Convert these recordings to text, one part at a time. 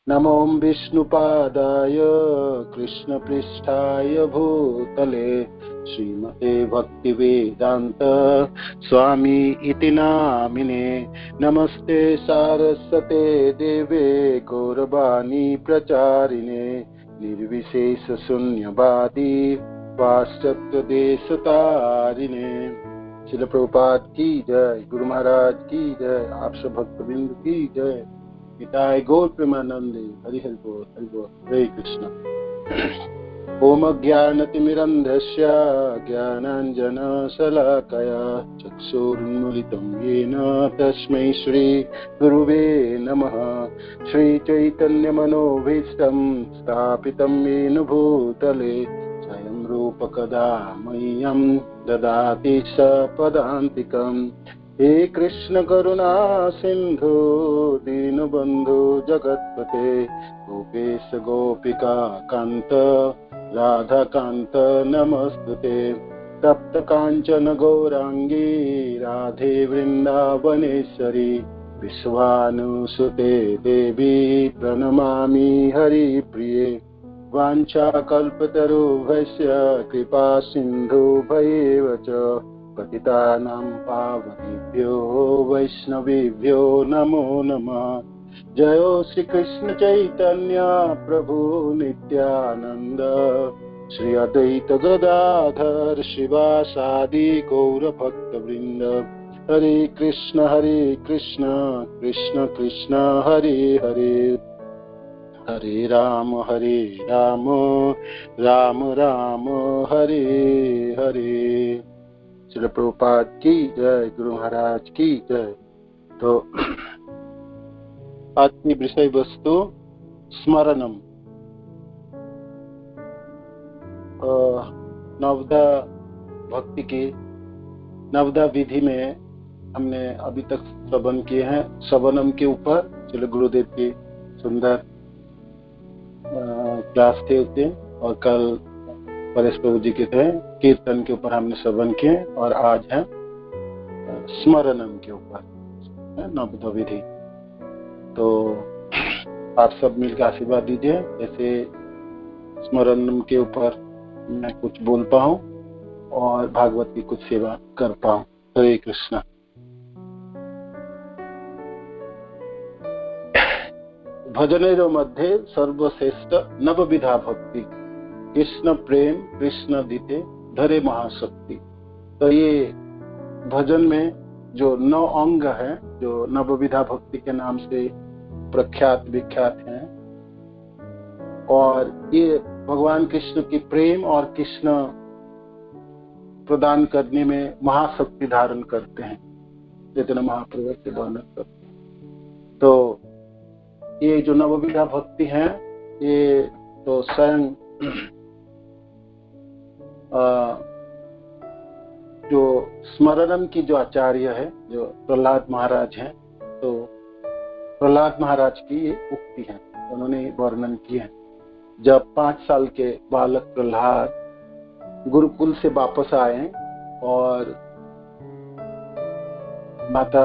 नमो विष्णुपादाय कृष्णपृष्ठाय भूतले श्रीमते भक्तिवेदांत स्वामी इति नामिने। नमस्ते सारस्वते देवे गौरवाणी प्रचारिणे निर्विशेष शून्यवादी पाश्चात्य देशतारिणे। श्रील प्रभुपाद की जय, गुरु महाराज की जय, आप सब भक्तबिंद की जय। पिताय गौर प्रेमानंदे। हरि हरि बोल, हरि बोल। हरे कृष्ण। ओम ज्ञानतिमिरन्धस्य ज्ञानाञ्जनशलाकया चक्षुरुन्मीलितं येन तस्मै श्री गुरुवे नमः। श्रीचैतन्यमनोभीष्टं स्थापितं येन भूतले स्वयं रूपकदा मह्यं ददाति सपदान्तिकम्। हे कृष्ण करुणा सिंधु दीनबंधु जगत्पते गोपेश गोपिका कांत राधा कांत नमस्तुते। तप्त कांचन गौरांगी राधे वृंदावनेश्वरी विश्वानुसुते देवी प्रणमामि हरिप्रिये। वाञ्छाकल्पतरुभ्यश्च कृपा सिन्धुभ्येव च पतितानां पावनेभ्यो वैष्णवेभ्यो नमो नमः। जयो श्री कृष्ण चैतन्य प्रभु नित्यानंद श्री अद्वैत गदाधर शिवासादि गौर भक्त वृंद। हरे कृष्ण कृष्ण कृष्ण हरे हरे, हरे राम राम राम हरे हरे। श्री प्रभुपाद की जय, गुरु महाराज की जय। तो आज की विषय वस्तु स्मरणम। नवदा भक्ति की नवदा विधि में हमने अभी तक श्रवण किए हैं। श्रवणम के ऊपर चलो गुरुदेव की सुंदर क्लास थे उससे, और कल परेश प्रभु जी के थे कीर्तन के ऊपर हमने श्रवण किए, और आज है स्मरणम के ऊपर नवदा विधि। तो आप सब मिलकर आशीर्वाद दीजिए, जैसे स्मरणम के ऊपर मैं कुछ बोल पाऊं और भागवत की कुछ सेवा कर पाऊं। हरे कृष्ण। भजनेरो मध्ये सर्वश्रेष्ठ नवविधा भक्ति कृष्ण प्रेम कृष्ण दिते धरे महाशक्ति। तो ये भजन में जो 9 अंग है, जो नवविधा भक्ति के नाम से प्रख्यात विख्यात हैं, और ये भगवान कृष्ण की प्रेम और कृष्ण प्रदान करने में महाशक्ति धारण करते हैं, चैतन्य महाप्रभु के वर्णन करते हैं। तो ये जो नवविधा भक्ति है, ये तो स्वयं जो स्मरणम की जो आचार्य है, जो प्रहलाद महाराज हैं, तो प्रहलाद महाराज की ये उक्ति है, उन्होंने वर्णन की है। जब 5 साल के बालक प्रहलाद गुरुकुल से वापस आए और माता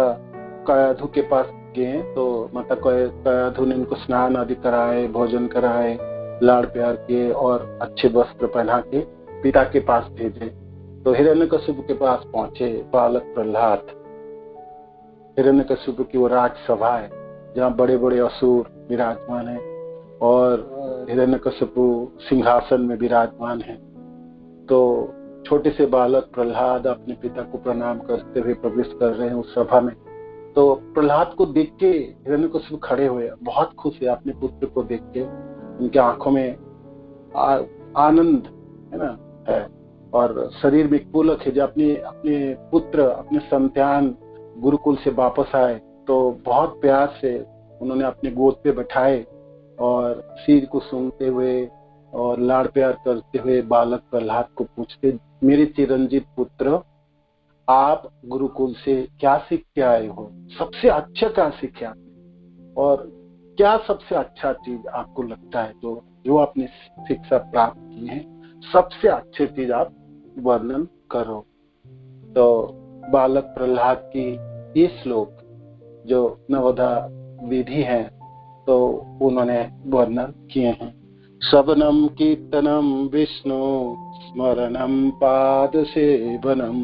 कयाधु के पास गए, तो माता कयाधु ने उनको स्नान आदि कराए, भोजन कराए, लाड़ प्यार किए और अच्छे वस्त्र पहना के पिता के पास भेजे। तो हिरण्यकशिपु के पास पहुंचे बालक प्रहलाद। हिरण्यकशिपु की वो राजसभा है जहाँ बड़े बड़े असुर विराजमान है, और हिरण्यकशिपु सिंहासन में विराजमान है। तो छोटे से बालक प्रहलाद अपने पिता को प्रणाम करते हुए प्रवेश कर रहे हैं उस सभा में। तो प्रहलाद को देख के हिरण्यकशिपु खड़े हुए, बहुत खुश है अपने पुत्र को देख के। उनके आंखों में आनंद है ना है, और शरीर में पुलक है। जब अपने पुत्र, अपने संतान गुरुकुल से वापस आए तो बहुत प्यार से उन्होंने अपने गोद पे बैठाए और सिर को सूंघते हुए और लाड़ प्यार करते हुए बालक प्रहलाद को पूछते, मेरे चिरंजीव पुत्र, आप गुरुकुल से क्या सीख के आए हो? सबसे अच्छा क्या सीखे आपने, और क्या सबसे अच्छा चीज आपको लगता है जो आपने शिक्षा प्राप्त की है, सबसे अच्छी चीज आप वर्णन करो। तो बालक प्रहलाद की ये श्लोक जो नवदा विधि है, तो उन्होंने वर्णन किए हैं। श्रवणम कीर्तनम विष्णु स्मरणम पाद सेवनम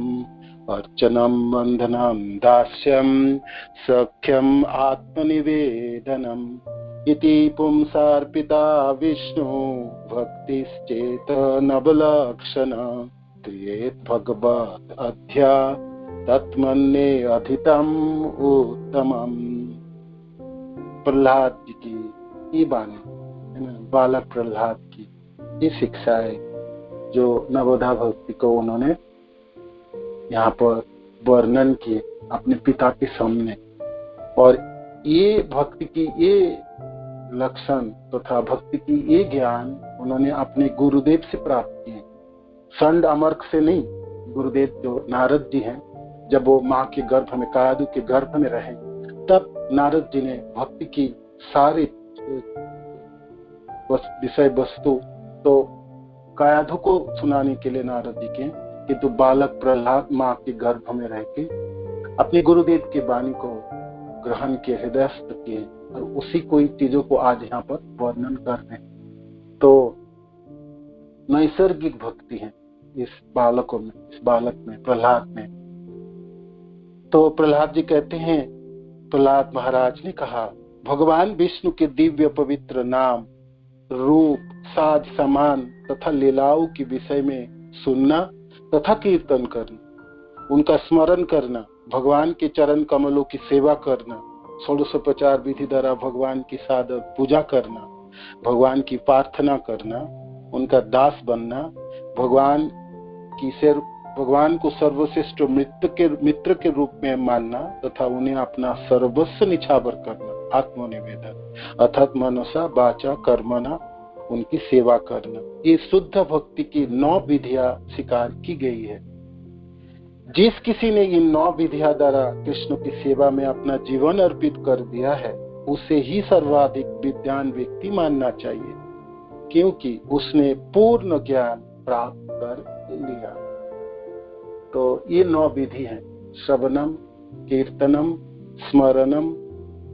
अर्चनम वंदनम दास्यम सख्यम आत्मनिवेदनम इति पुंसार्पिता विष्णु भक्तिश्चेत नवलक्षण क्रियेत भगवत अध्या तत्मन्ये अधितम उत्तमम। प्रहलाद जी की ये बानी, बालक प्रहलाद की ये शिक्षा है जो नवोधा भक्ति को उन्होंने यहाँ पर वर्णन किए अपने पिता के सामने। और ये भक्ति की ये लक्षण तथा भक्ति की ये ज्ञान उन्होंने अपने गुरुदेव से प्राप्त किए, संड अमर्क से नहीं। गुरुदेव जो नारद जी हैं, जब वो माँ के गर्भ में, कायादु के गर्भ में रहे, तब नारद जी ने भक्ति की सारी विषय वस्तु तो कायाधु को सुनाने के लिए नारद जी के, किंतु बालक प्रहलाद माँ के गर्भ में रह के अपने गुरुदेव की वाणी को ग्रहण किए, हृदयस्थ किए, और उसी कोई चीजों को आज यहाँ पर वर्णन कर रहे हैं। तो नैसर्गिक भक्ति है इस बालकों में, इस बालक में, प्रहलाद में। तो प्रहलाद जी कहते हैं, प्रहलाद महाराज ने कहा, भगवान विष्णु के दिव्य पवित्र नाम, रूप, साज समान तथा लीलाओं के विषय में सुनना तथा कीर्तन करना, उनका स्मरण करना, भगवान के चरण कमलों की सेवा करना, षोडशोपचार विधि द्वारा भगवान की सादर पूजा करना, भगवान की प्रार्थना करना, उनका दास बनना, भगवान को सर्वश्रेष्ठ मित्र के रूप में मानना तथा उन्हें अपना सर्वस्व निछावर करना, आत्मनिवेदन अर्थात मनसा वाचा कर्मणा उनकी सेवा करना। ये शुद्ध भक्ति की 9 विधियां स्वीकार की गई है। जिस किसी ने इन 9 विधियां द्वारा कृष्ण की सेवा में अपना जीवन अर्पित कर दिया है, उसे ही सर्वाधिक विद्वान व्यक्ति मानना चाहिए, क्योंकि उसने पूर्ण ज्ञान प्राप्त कर लिया। तो ये 9 विधि हैं, श्रवणम, कीर्तनम, स्मरणम,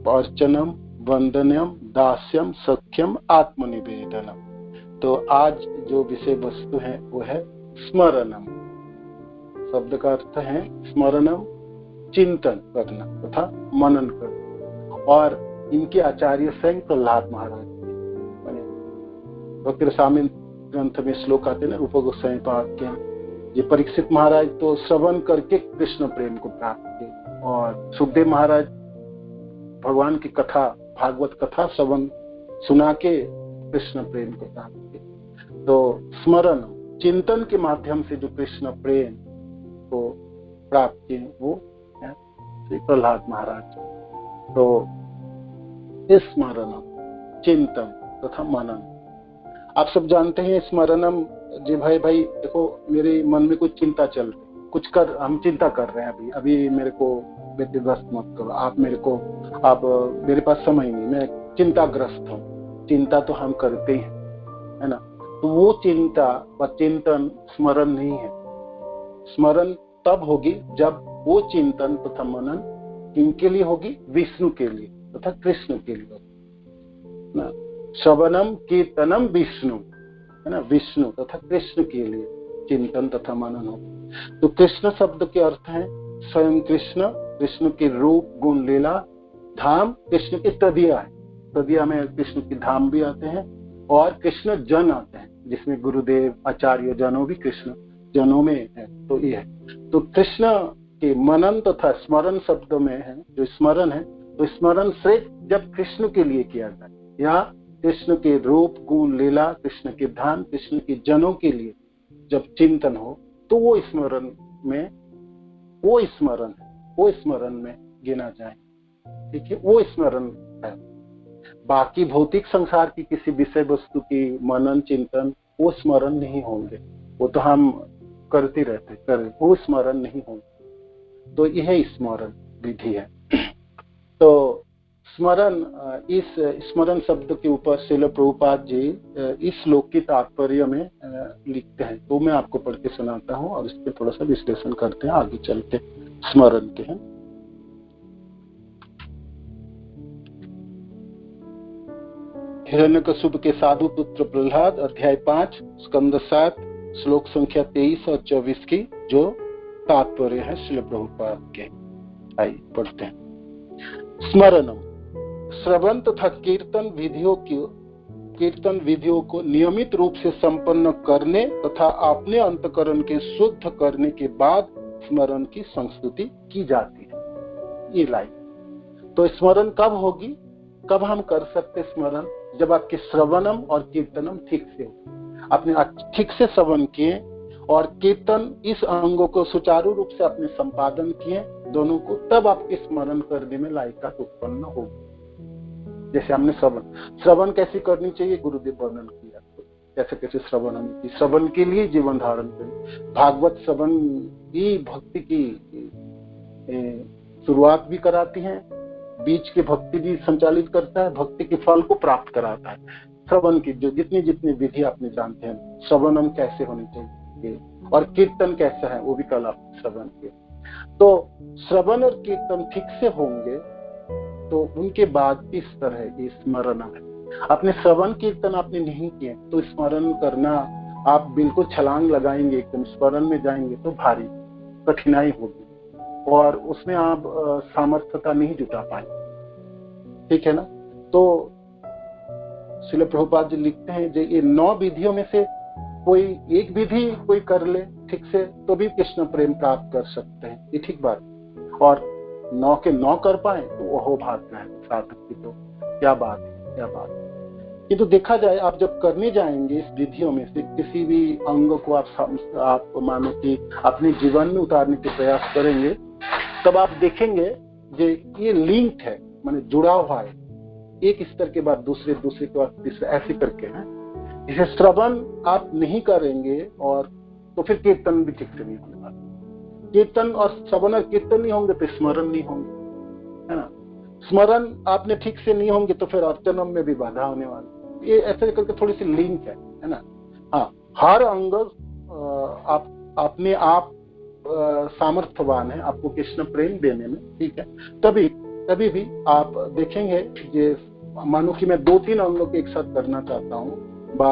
अर्चनम, वंदनम, दास्यम, सख्यम, आत्मनिवेदनम। तो आज जो विषय वस्तु है वो है स्मरणम। शब्द का अर्थ है स्मरणम, चिंतन करना तथा मनन करना। और इनके आचार्य स्वयं प्रहलाद महाराज थे। भक्ति रसायन ग्रंथ में श्लोक आते हैं, रूप गोस्वामी पाद के, ये परीक्षित महाराज तो श्रवण करके कृष्ण प्रेम को प्राप्त किए, और सुखदेव महाराज भगवान की कथा, भागवत कथा श्रवण सुना के कृष्ण प्रेम को प्राप्त किए। तो स्मरण, चिंतन के माध्यम से जो कृष्ण प्रेम को प्राप्त किए वो है श्री प्रहलाद महाराज। तो इस स्मरणम, चिंतन तथा मनन, आप सब जानते हैं स्मरणम जी। भाई देखो, मेरे मन में कुछ चिंता चल रही, कुछ कर, हम चिंता कर रहे हैं, अभी मेरे को व्यतिग्रस्त मत करो, आप मेरे पास समय नहीं, मैं चिंताग्रस्त हूँ। चिंता तो हम करते ही हैं, है ना। तो वो चिंता व चिंतन स्मरण नहीं है। स्मरण तब होगी जब वो चिंतन तथा मनन किनके लिए होगी? विष्णु के लिए तथा कृष्ण के लिए ना। श्रवणम कीर्तनम विष्णु, है ना, विष्णु तथा कृष्ण के लिए चिंतन तथा मनन हो। तो कृष्ण शब्द के अर्थ है स्वयं कृष्ण, कृष्ण के रूप, गुण, लीला, धाम, कृष्ण की तदिया है। तदिया में कृष्ण की धाम भी आते हैं और कृष्ण जन आते हैं, जिसमें गुरुदेव, आचार्य जनों भी कृष्ण जनों में है। तो ये है, तो कृष्ण के मनन तथा स्मरण शब्द में है, जो स्मरण है, तो स्मरण श्रेष्ठ जब कृष्ण के लिए किया जाए, या कृष्ण के रूप, गुण, लीला, कृष्ण के धाम, कृष्ण के जनों के लिए जब चिंतन हो, तो वो स्मरण में गिना जाए। ठीक है, वो स्मरण है। बाकी भौतिक संसार की किसी विषय वस्तु की मनन, चिंतन, वो स्मरण नहीं होंगे, वो तो हम करते रहते, वो स्मरण नहीं होंगे। तो यह स्मरण विधि है। तो स्मरण, इस स्मरण शब्द के ऊपर श्रील प्रभुपाद जी इस श्लोक की तात्पर्य में लिखते हैं, तो मैं आपको पढ़ के सुनाता हूँ और इस पर थोड़ा सा विश्लेषण करते हैं, आगे चलते स्मरण के हैं। हिरण्यकशिपु के साधु पुत्र प्रहलाद, अध्याय 5, स्कंद 7, श्लोक संख्या 23 और 24 की जो तात्पर्य है श्रील प्रभुपाद के। आइए पढ़ते हैं। स्मरणम, श्रवण तथा कीर्तन विधियों को नियमित रूप से संपन्न करने तथा अपने अंतकरण के शुद्ध करने के बाद स्मरण की संस्तुति की जाती है। ये लाइन। तो स्मरण कब होगी, कब हम कर सकते स्मरण? जब आपके श्रवणम और कीर्तनम ठीक से हो, आपने ठीक से श्रवण किए और कीर्तन इस अंगों को सुचारू रूप से आपने संपादन किए दोनों को, तब आपके स्मरण करने में लायकात उत्पन्न होगी। जैसे हमने श्रवण कैसे करनी चाहिए, गुरुदेव वर्णन किया, कैसे कैसे श्रवण के लिए जीवन धारण करें। भागवत श्रवण ही भक्ति की शुरुआत भी कराती है, बीच की भक्ति भी संचालित करता है, भक्ति के फल को प्राप्त कराता है। श्रवण की जो जितनी विधि आपने जानते हैं, श्रवणम कैसे होनी चाहिए और कीर्तन कैसा है वो भी कल आप श्रवण किए। तो श्रवण और कीर्तन ठीक से होंगे तो उनके बाद इस तरह ये स्मरण है। आपने श्रवण कीर्तन आपने नहीं किए तो स्मरण करना आप बिल्कुल छलांग लगाएंगे, एकदम स्मरण में जाएंगे तो भारी कठिनाई होगी और उसमें आप सामर्थ्यता नहीं जुटा पाए। ठीक है ना? तो श्रील प्रभुपाद जी लिखते हैं जो ये 9 विधियों में से कोई एक विधि कोई कर ले ठीक से तो भी कृष्ण प्रेम प्राप्त कर सकते हैं, ये ठीक बात। और 9 के 9 कर पाए तो वो भाग्य है साधक की। तो क्या बात है, क्या बात है। किंतु देखा जाए आप जब करने जाएंगे इस विधियों में से किसी भी अंग को आप मानो कि अपने जीवन में उतारने के प्रयास करेंगे, तब आप देखेंगे जो ये लिंक्ड है, माने जुड़ा हुआ है, एक स्तर के बाद दूसरे के बाद तीसरे, ऐसे करके है। इसे श्रवण आप नहीं करेंगे और तो फिर कीर्तन भी ठीक से नहीं होने वाला। कीर्तन और श्रवण और कीर्तन नहीं होंगे तो स्मरण नहीं होंगे, है ना? स्मरण आपने ठीक से नहीं होंगे तो फिर अर्चनम में भी बाधा होने वाली। ये ऐसे करके थोड़ी सी लिंक है ना? हाँ, हर अंग अपने आप सामर्थ्यवान है आपको कृष्ण प्रेम देने में, ठीक है? तभी भी आप देखेंगे ये मानो कि मैं 2-3 अंगों के एक साथ करना चाहता हूँ,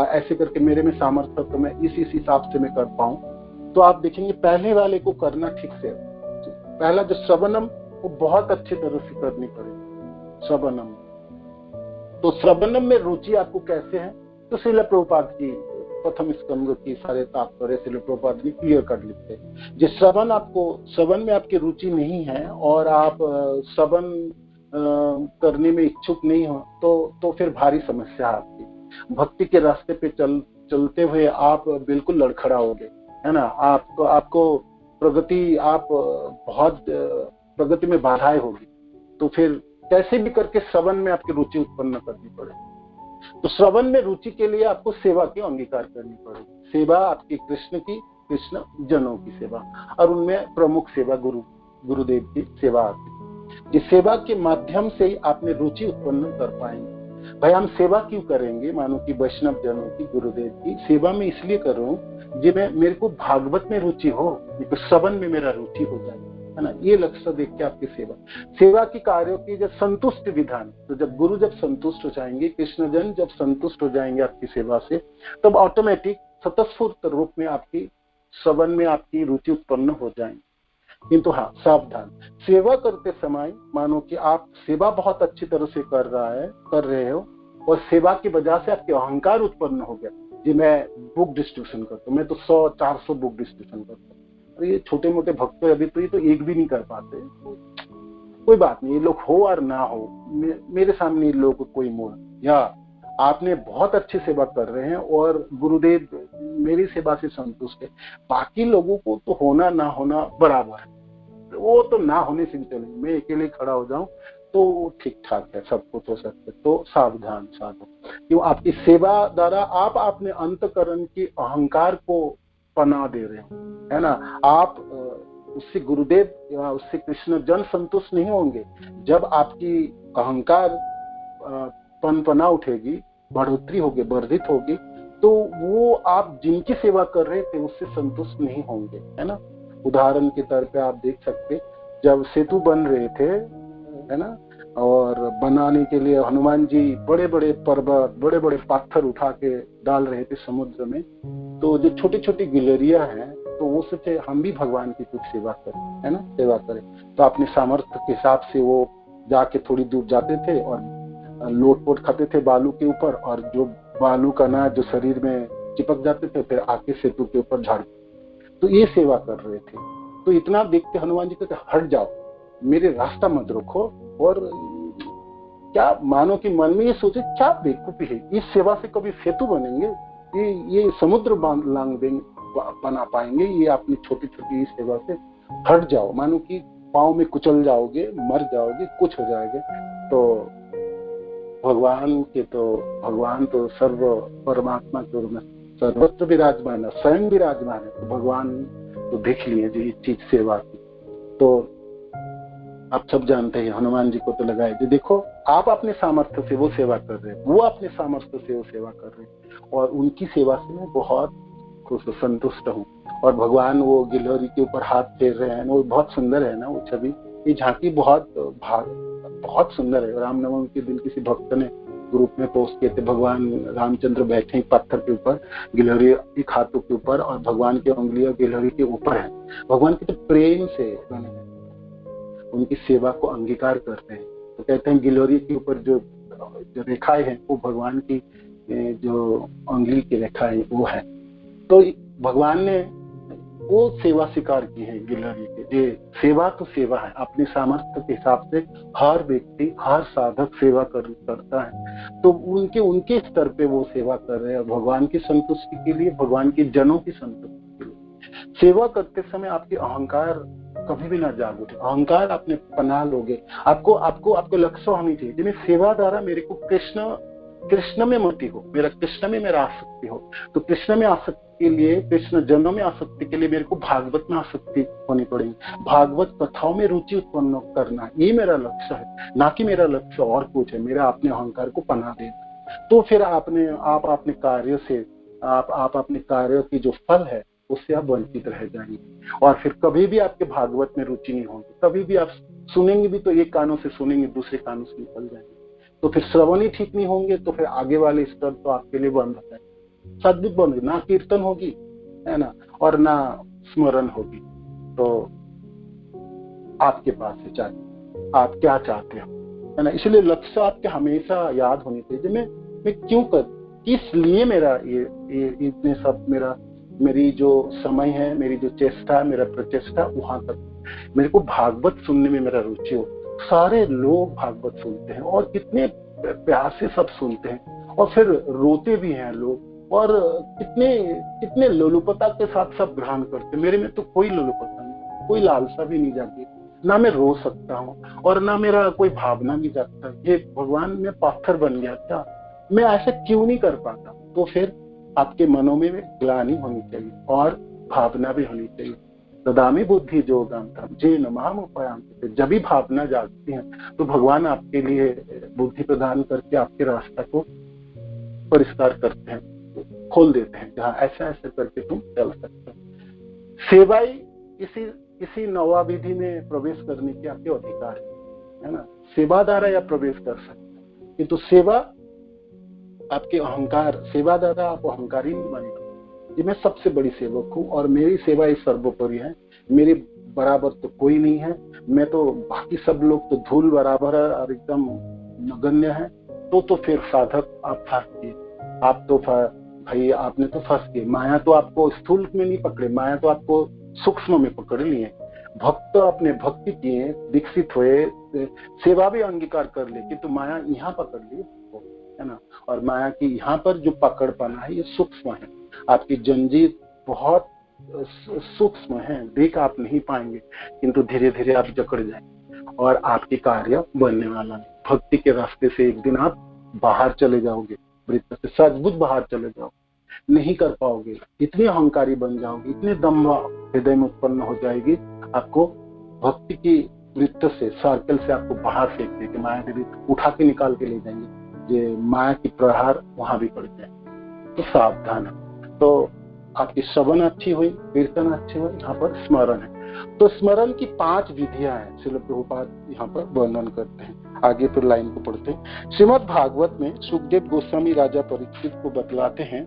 ऐसे करके मेरे में सामर्थ्य तो मैं इस हिसाब से मैं कर पाऊं, तो आप देखेंगे पहले वाले को करना ठीक से। पहला जो श्रवणम वो बहुत अच्छी तरह से करनी पड़ेगी श्रवणम। तो श्रवणम में रुचि आपको कैसे है, तो श्रील प्रभुपाद की प्रथम स्कंद की सारे तात्पर्य श्रील प्रभुपाद ने क्लियर कर लिखते हैं। जो श्रवण में आपकी रुचि नहीं है और आप श्रवण करने में इच्छुक नहीं हो तो फिर भारी समस्या है आपकी। भक्ति के रास्ते पे चलते हुए आप बिल्कुल लड़खड़ाओगे, है ना? आपको बहुत प्रगति में बाधाएं होगी। तो फिर कैसे भी करके श्रवण में आपकी रुचि उत्पन्न करनी पड़ेगी। तो श्रवण में रुचि के लिए आपको सेवा की अंगीकार करनी पड़ेगी। सेवा आपकी कृष्ण जनों की सेवा, और उनमें प्रमुख सेवा गुरुदेव की सेवा आती है। जिस सेवा के माध्यम से आपने रुचि उत्पन्न कर पाएंगे। भाई हम सेवा क्यों करेंगे? मानो कि वैष्णव जनों की, गुरुदेव की सेवा में इसलिए कर रहा हूँ जी मेरे को भागवत में रुचि हो, तो श्रवण में मेरा रुचि हो जाए, है ना? ये लक्ष्य देख के आपकी सेवा की कार्यों की जब संतुष्ट विधान, तो जब गुरु जब संतुष्ट हो जाएंगे, कृष्णजन जब संतुष्ट हो जाएंगे आपकी सेवा से, तब ऑटोमेटिक स्वतःस्फूर्त रूप में आपकी श्रवण में आपकी रुचि उत्पन्न हो जाएंगी। किंतु हाँ, सावधान, सेवा करते समय मानो कि आप सेवा बहुत अच्छी तरह से कर रहे हो और सेवा की वजह से आपके अहंकार उत्पन्न हो गया जी मैं बुक डिस्ट्रीब्यूशन करता हूँ, मैं तो 100-400 बुक डिस्ट्रीब्यूशन करता हूँ। अरे ये छोटे मोटे भक्त अभी तो ये तो एक भी नहीं कर पाते। कोई बात नहीं, ये लोग हो और ना हो, मेरे सामने लोगों को कोई मोड़, या आपने बहुत अच्छी सेवा कर रहे हैं और गुरुदेव मेरी सेवा से संतुष्ट है, बाकी लोगों को तो होना ना होना बराबर है, वो तो ना होने से चले, मैं अकेले खड़ा हो जाऊं तो ठीक ठाक है, सब कुछ हो सकता है। तो सावधान क्यों आपकी सेवा द्वारा आप अपने अंतकरण की अहंकार को पनाह दे रहे हो, है ना? आप उससे गुरुदेव या उससे कृष्ण जन संतुष्ट नहीं होंगे। जब आपकी अहंकार पनपना उठेगी, बढ़ोतरी होगी, वर्धित होगी, तो वो आप जिनकी सेवा कर रहे थे उससे संतुष्ट नहीं होंगे, है ना? उदाहरण के तौर पे आप देख सकते, जब सेतु बन रहे थे, है ना, और बनाने के लिए हनुमान जी बड़े बड़े पर्वत, बड़े बड़े पत्थर उठा के डाल रहे थे समुद्र में। तो जो छोटी छोटी गिलहरियां हैं, तो वो सोचे हम भी भगवान की कुछ सेवा करें, है ना, सेवा करें। तो अपने सामर्थ्य के हिसाब से वो जाके थोड़ी दूर जाते थे और लोट पोट खाते थे बालू के ऊपर, और जो बालू का ना जो शरीर में चिपक जाते थे, फिर आके सेतु के ऊपर झाड़, तो ये सेवा कर रहे थे। तो इतना देखते हनुमान जी कहते हट जाओ, मेरे रास्ता मत रोको। और क्या मानो कि मन में ये सोचे क्या बेवकूफी है, इस सेवा से कभी सेतु बनेंगे, ये समुद्र लांग देंगे, बना पाएंगे, ये अपनी छोटी छोटी सेवा से हट जाओ, मानो कि पाँव में कुचल जाओगे, मर जाओगे, कुछ हो जाएगा। तो भगवान तो सर्व परमात्मा के रूप में सर्वत्र विराजमान है, स्वयं विराजमान है। तो भगवान तो देख लिए जी चीज सेवा की। तो आप सब जानते हैं हनुमान जी को तो लगाए जी, देखो आप अपने सामर्थ्य से वो सेवा कर रहे हैं, वो अपने सामर्थ्य से वो सेवा कर रहे हैं, और उनकी सेवा से मैं बहुत खुश संतुष्ट हूँ। और भगवान वो गिलहरी के ऊपर हाथ फेर रहे हैं, वो बहुत सुंदर है ना वो छवि, ये झांकी बहुत सुंदर है। रामनवमी के दिन किसी भक्त ने ग्रुप में पोस्ट किए थे, भगवान रामचंद्र बैठे पत्थर के ऊपर, गिलहरी एक हाथों के ऊपर, और भगवान की उंगलियां गिलहरी के ऊपर है। भगवान के तो प्रेम से बने हैं, उनकी सेवा को अंगीकार करते हैं। तो कहते हैं गिलहरी के ऊपर जो रेखाएं हैं वो भगवान की जो उंगली की रेखाएं वो है। तो भगवान ने वो सेवा स्वीकार की है गिलहरी के। ये सेवा तो सेवा है, अपने सामर्थ्य के हिसाब से हर व्यक्ति, हर साधक सेवा करता है। तो उनके स्तर पे वो सेवा कर रहे हैं, और भगवान की संतुष्टि के लिए, भगवान के जनों की संतुष्टि के लिए। सेवा करते समय आपके अहंकार कभी भी ना जाग उठे, अहंकार आपने पना लोगे। आपको लक्ष्य होनी चाहिए जिन्हें सेवा द्वारा मेरे को कृष्ण में मति हो, मेरा कृष्ण में मेरा आसक्ति हो। तो कृष्ण में आसक्ति के लिए, कृष्ण जनों में आसक्ति के लिए मेरे को भागवत में आसक्ति होनी पड़ेगी, भागवत कथाओं में रुचि उत्पन्न करना, ये मेरा लक्ष्य है, ना कि मेरा लक्ष्य और कुछ है, मेरा अपने अहंकार को पना देना। तो फिर आप अपने कार्य से, आप अपने कार्य की जो फल है उससे आप वंचित रह जाएंगे, और फिर कभी भी आपके भागवत में रुचि नहीं होगी। कभी भी आप सुनेंगे भी तो एक कानों से सुनेंगे, दूसरे कानों से निकल जाएंगे, तो फिर श्रवण ही ठीक नहीं होंगे, तो फिर आगे वाले स्तर तो आपके लिए बंद हो जाएंगे, सद्बुद्धि बंद होगी, ना कीर्तन होगी, है ना, और ना स्मरण होगी। तो आपके पास है चाहिए आप क्या चाहते हो, है ना। इसलिए लक्ष्य आपके हमेशा याद होनी चाहिए, मैं क्यों कर, किस लिए मेरा ये इतने सब मेरी जो समय है, मेरी जो चेष्टा, मेरा प्रचेष्टा वहां तक, मेरे को भागवत सुनने में मेरा रुचि हो। सारे लोग भागवत सुनते हैं और कितने प्यार से सब सुनते हैं, और फिर रोते भी हैं लोग, और कितने लोलुपता के साथ सब ग्रहण करते। मेरे में तो कोई लोलुपता नहीं, कोई लालसा भी नहीं जाती, ना मैं रो सकता हूँ और ना मेरा कोई भावना भी जागता। ये भगवान में पत्थर बन गया क्या, मैं ऐसे क्यों नहीं कर पाता। तो फिर आपके मनों में ग्लानि होनी चाहिए और भावना भी होनी चाहिए। ददामि बुद्धि योगंतरम येन माम उपयान्ति। जब भी भावना जागती है तो भगवान आपके लिए बुद्धि प्रदान करके आपके रास्ता को परिष्कार करते हैं, खोल देते हैं, जहाँ ऐसा ऐसा करके तुम चल सकते हो। सेवा ही इसी नवा विधि में प्रवेश करने की आपके अधिकार है ना। सेवा द्वारा आप प्रवेश कर सकते हैं, किंतु सेवा आपके अहंकार, सेवा द्वारा आप अहंकारी नहीं बनेगा। ये मैं सबसे बड़ी सेवक हूँ और मेरी सेवा ही सर्वोपरि है, मेरे बराबर तो कोई नहीं है, मैं तो, बाकी सब लोग तो धूल बराबर है और एकदम नगण्य है। तो फिर साधक आप फंस गए, आप तो भाई आपने तो फंस गए। माया तो आपको स्थूल में नहीं पकड़े, माया तो आपको सूक्ष्म में पकड़ लिए। भक्त अपने भक्ति किए, विकसित हुए, सेवा भी अंगीकार कर ले, किंतु माया यहाँ पकड़ ली, है ना। और माया की यहाँ पर जो पकड़ पाना है ये सूक्ष्म है, आपकी जंजीर बहुत सूक्ष्म है, देख आप नहीं पाएंगे, किंतु धीरे धीरे आप जकड़ जाएंगे और आपकी कार्य बनने वाला नहीं। भक्ति के रास्ते से एक दिन आप बाहर चले जाओगे, वृत्त से सचमुच बाहर चले जाओगे, नहीं कर पाओगे, इतने अहंकारी बन जाओगे, इतने दम्भ हृदय में उत्पन्न हो जाएगी, आपको भक्ति की वृत्त से, सर्कल से आपको बाहर फेंक देंगे, माया देवी उठा के निकाल के ले जाएंगे, ये माया की प्रहार वहां भी पड़ जाए। तो सावधान है। तो आपकी श्रवण अच्छी हुई, कीर्तन अच्छी हुई, यहाँ पर स्मरण है। तो स्मरण की 5 विधियां हैं, श्रील प्रभुपाद यहाँ पर वर्णन करते हैं। आगे फिर लाइन को पढ़ते हैं। श्रीमद् भागवत में सुखदेव गोस्वामी राजा परीक्षित को बतलाते हैं,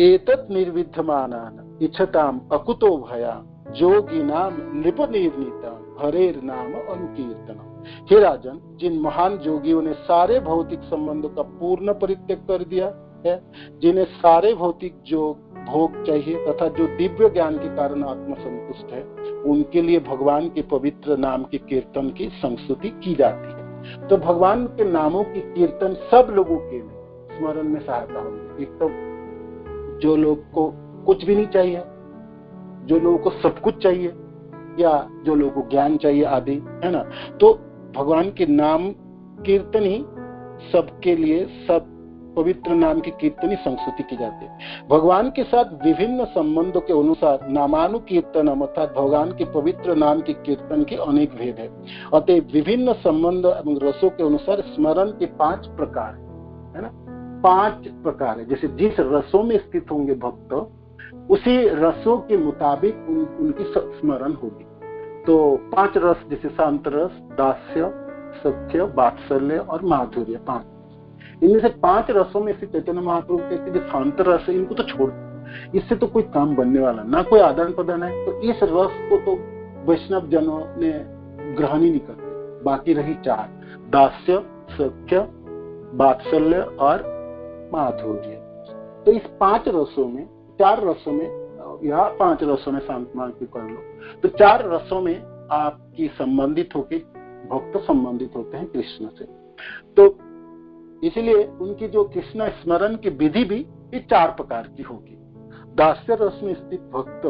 एतत् निर्विद्यमानान इच्छताम अकुतो भया जोगिनाम नृप निर्णीता हरेर नाम अनुकीर्तनम। हे राजन, जिन महान जोगियों ने सारे भौतिक संबंधों का पूर्ण परित्याग कर दिया है, जिन्हें सारे भौतिक जो भोग चाहिए तथा जो दिव्य ज्ञान के कारण आत्मा संतुष्ट है, उनके लिए भगवान के पवित्र नाम के कीर्तन की संस्तुति की जाती है। तो भगवान के नामों की कीर्तन सब लोगों के लिए स्मरण में सहायता होगी। एक तो जो लोग को कुछ भी नहीं चाहिए, जो लोगों को सब कुछ चाहिए, या जो लोगों को ज्ञान चाहिए आदि, है ना, तो भगवान के नाम कीर्तन ही सबके लिए, सब पवित्र नाम की कीर्तन ही संस्तुति की जाती है। भगवान के साथ विभिन्न संबंधों के अनुसार नामानुकीर्तनम अर्थात भगवान के पवित्र नाम की कीर्तन के अनेक भेद है। अतः विभिन्न संबंध एवं रसों के अनुसार स्मरण के 5 प्रकार है ना, 5 प्रकार है। जैसे जिस रसों में स्थित होंगे भक्त, उसी रसों के मुताबिक उनकी स्मरण होगी। तो 5 रस, जैसे शांत रस, दास्य, सख्य, वात्सल्य और माधुर्य, 5। इनमें से 5 रसों में से चैतन्य महाप्रभु कहते हैं शांत रस है, इनको तो छोड़ दो, इससे तो कोई काम बनने वाला ना, कोई आदान प्रदान है। तो इस रस को तो वैष्णव जनों ने ग्रहण ही नहीं करते। बाकी रही 4, दास्य, सख्य, वात्सल्य और माधुर्य। तो इस 5 रसों में, 4 रसों में या 5 रसों में शांत मान के कर लो, तो 4 रसों में आपकी संबंधित होके भक्त संबंधित होते हैं कृष्ण से। तो इसलिए उनकी जो कृष्ण स्मरण की विधि भी ये 4 प्रकार की होगी। दास्य रस में स्थित भक्त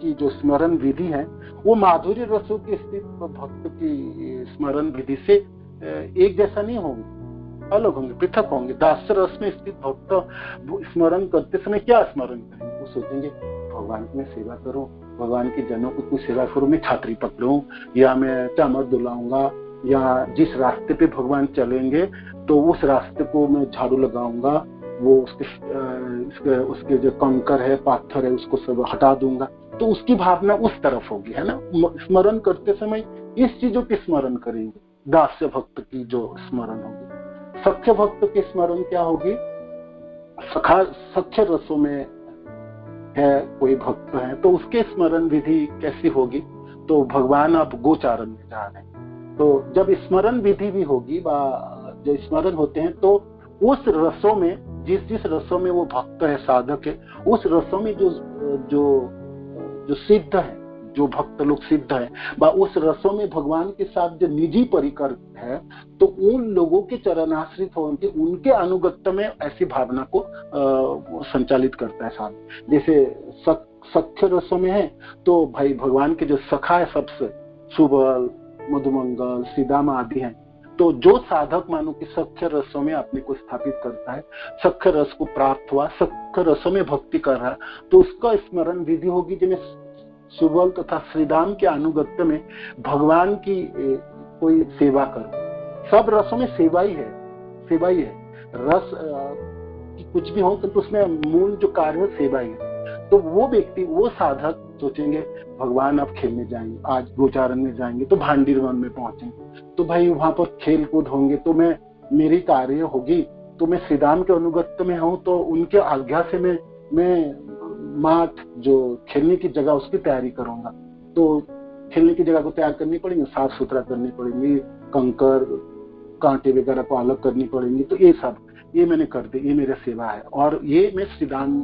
की जो स्मरण विधि है, वो माधुर्य रसों की स्थित भक्त की स्मरण विधि से एक जैसा नहीं होंगे, अलग होंगे, पृथक होंगे। दास्य रस में स्थित भक्त स्मरण करते समय क्या स्मरण करेंगे? वो सोचेंगे भगवान की मैं सेवा करूं, भगवान के जनों को कुछ सेवा करूं, मैं छात्री पकड़ूं, या मैं चामर दुलाऊंगा, या जिस रास्ते पे भगवान चलेंगे तो उस रास्ते को मैं झाड़ू लगाऊंगा, वो उसके जो कंकर है, पाथर है, उसको सब हटा दूंगा। तो उसकी भावना उस तरफ होगी, है ना। स्मरण करते समय इस चीजों की स्मरण करेंगे। दास्य भक्त की जो स्मरण होगी। सख्य भक्त की स्मरण क्या होगी? सख्य रसों में है कोई भक्त है तो उसके स्मरण विधि कैसी होगी? तो भगवान आप गोचारण में जा रहे हैं, तो जब स्मरण विधि भी होगी, जो स्मरण होते हैं, तो उस रसों में, जिस रसों में वो भक्त है, साधक है, उस रसों में जो सिद्ध है, जो भक्त लोग सिद्ध है, उस रसों में भगवान के साथ जो निजी परिकर है, तो उन लोगों के चरणाश्रित होकर उनके अनुगत्य में ऐसी भावना को संचालित करता है साथ। जैसे सख्य रसों में है तो भाई भगवान के जो सखा है सबसे, सुबल, मधुमंगल, सीदामा आदि हैं, तो जो साधक मानो कि सख्य रसों में अपने को स्थापित करता है, सख्य रस को प्राप्त हुआ, सख्य रसों में भक्ति कर रहा है, तो उसका स्मरण विधि होगी जिन्हें सुबल तथा श्रीदाम के अनुगत्य में भगवान की कोई सेवा करो। सब रसों में सेवा ही है, सेवा ही है। रस कुछ भी हो तो उसमें मूल जो कार्य है सेवा ही है। तो वो व्यक्ति, वो साधक सोचेंगे भगवान अब खेलने जाएंगे, आज गोचारण में जाएंगे तो भांडीर वन में पहुंचेंगे, तो भाई वहां पर खेल कूद होंगे, तो मेरी कार्य होगी, तो मैं श्रीदाम के अनुगत्य में हूँ, तो उनके आज्ञा से मैं माठ जो खेलने की जगह उसकी तैयारी करूंगा। तो खेलने की जगह को तैयार करनी पड़ेगी, साफ सुथरा करनी पड़ेगी, कंकर कांटे वगैरह को अलग करनी पड़ेंगी। तो ये सब ये मैंने कर दी, ये मेरा सेवा है, और ये मैं श्रीदाम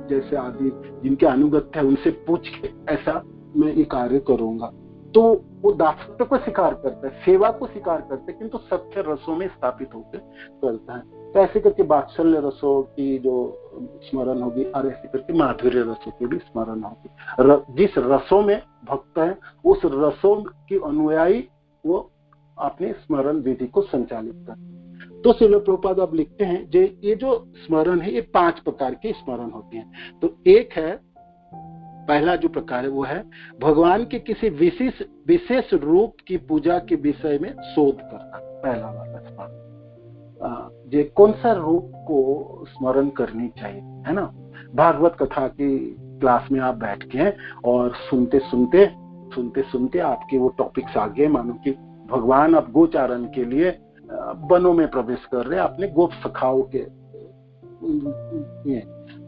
जैसे आदि जिनके अनुगत्य है उनसे पूछ के ऐसा मैं ये कार्य करूंगा। तो वो दासत्व को स्वीकार करता है, सेवा को स्वीकार करता है, किंतु सख्य रसों में स्थापित होकर करता है। तो ऐसे करके वात्सल्य रसों की जो स्मरण होगी और ऐसे करके माधुर्य रसों की भी स्मरण होगी। जिस रसों में भक्त है उस रसों की अनुयायी वो अपने स्मरण विधि को संचालित करते हैं। तो श्रील प्रभुपाद अब लिखते हैं ये जो स्मरण है ये 5 प्रकार के स्मरण होते हैं। तो एक है, पहला जो प्रकार है वो है भगवान के किसी विशेष रूप की पूजा के विषय में शोध करना। पहला वाला स्मरण, जे कौन सा रूप को स्मरण करनी चाहिए, है ना। भागवत कथा की क्लास में आप बैठ के और सुनते सुनते आपके वो टॉपिक्स आ गए, मानो कि भगवान अब गोचारण के लिए वनों में प्रवेश कर रहे हैं अपने गोप सखाओं के ये।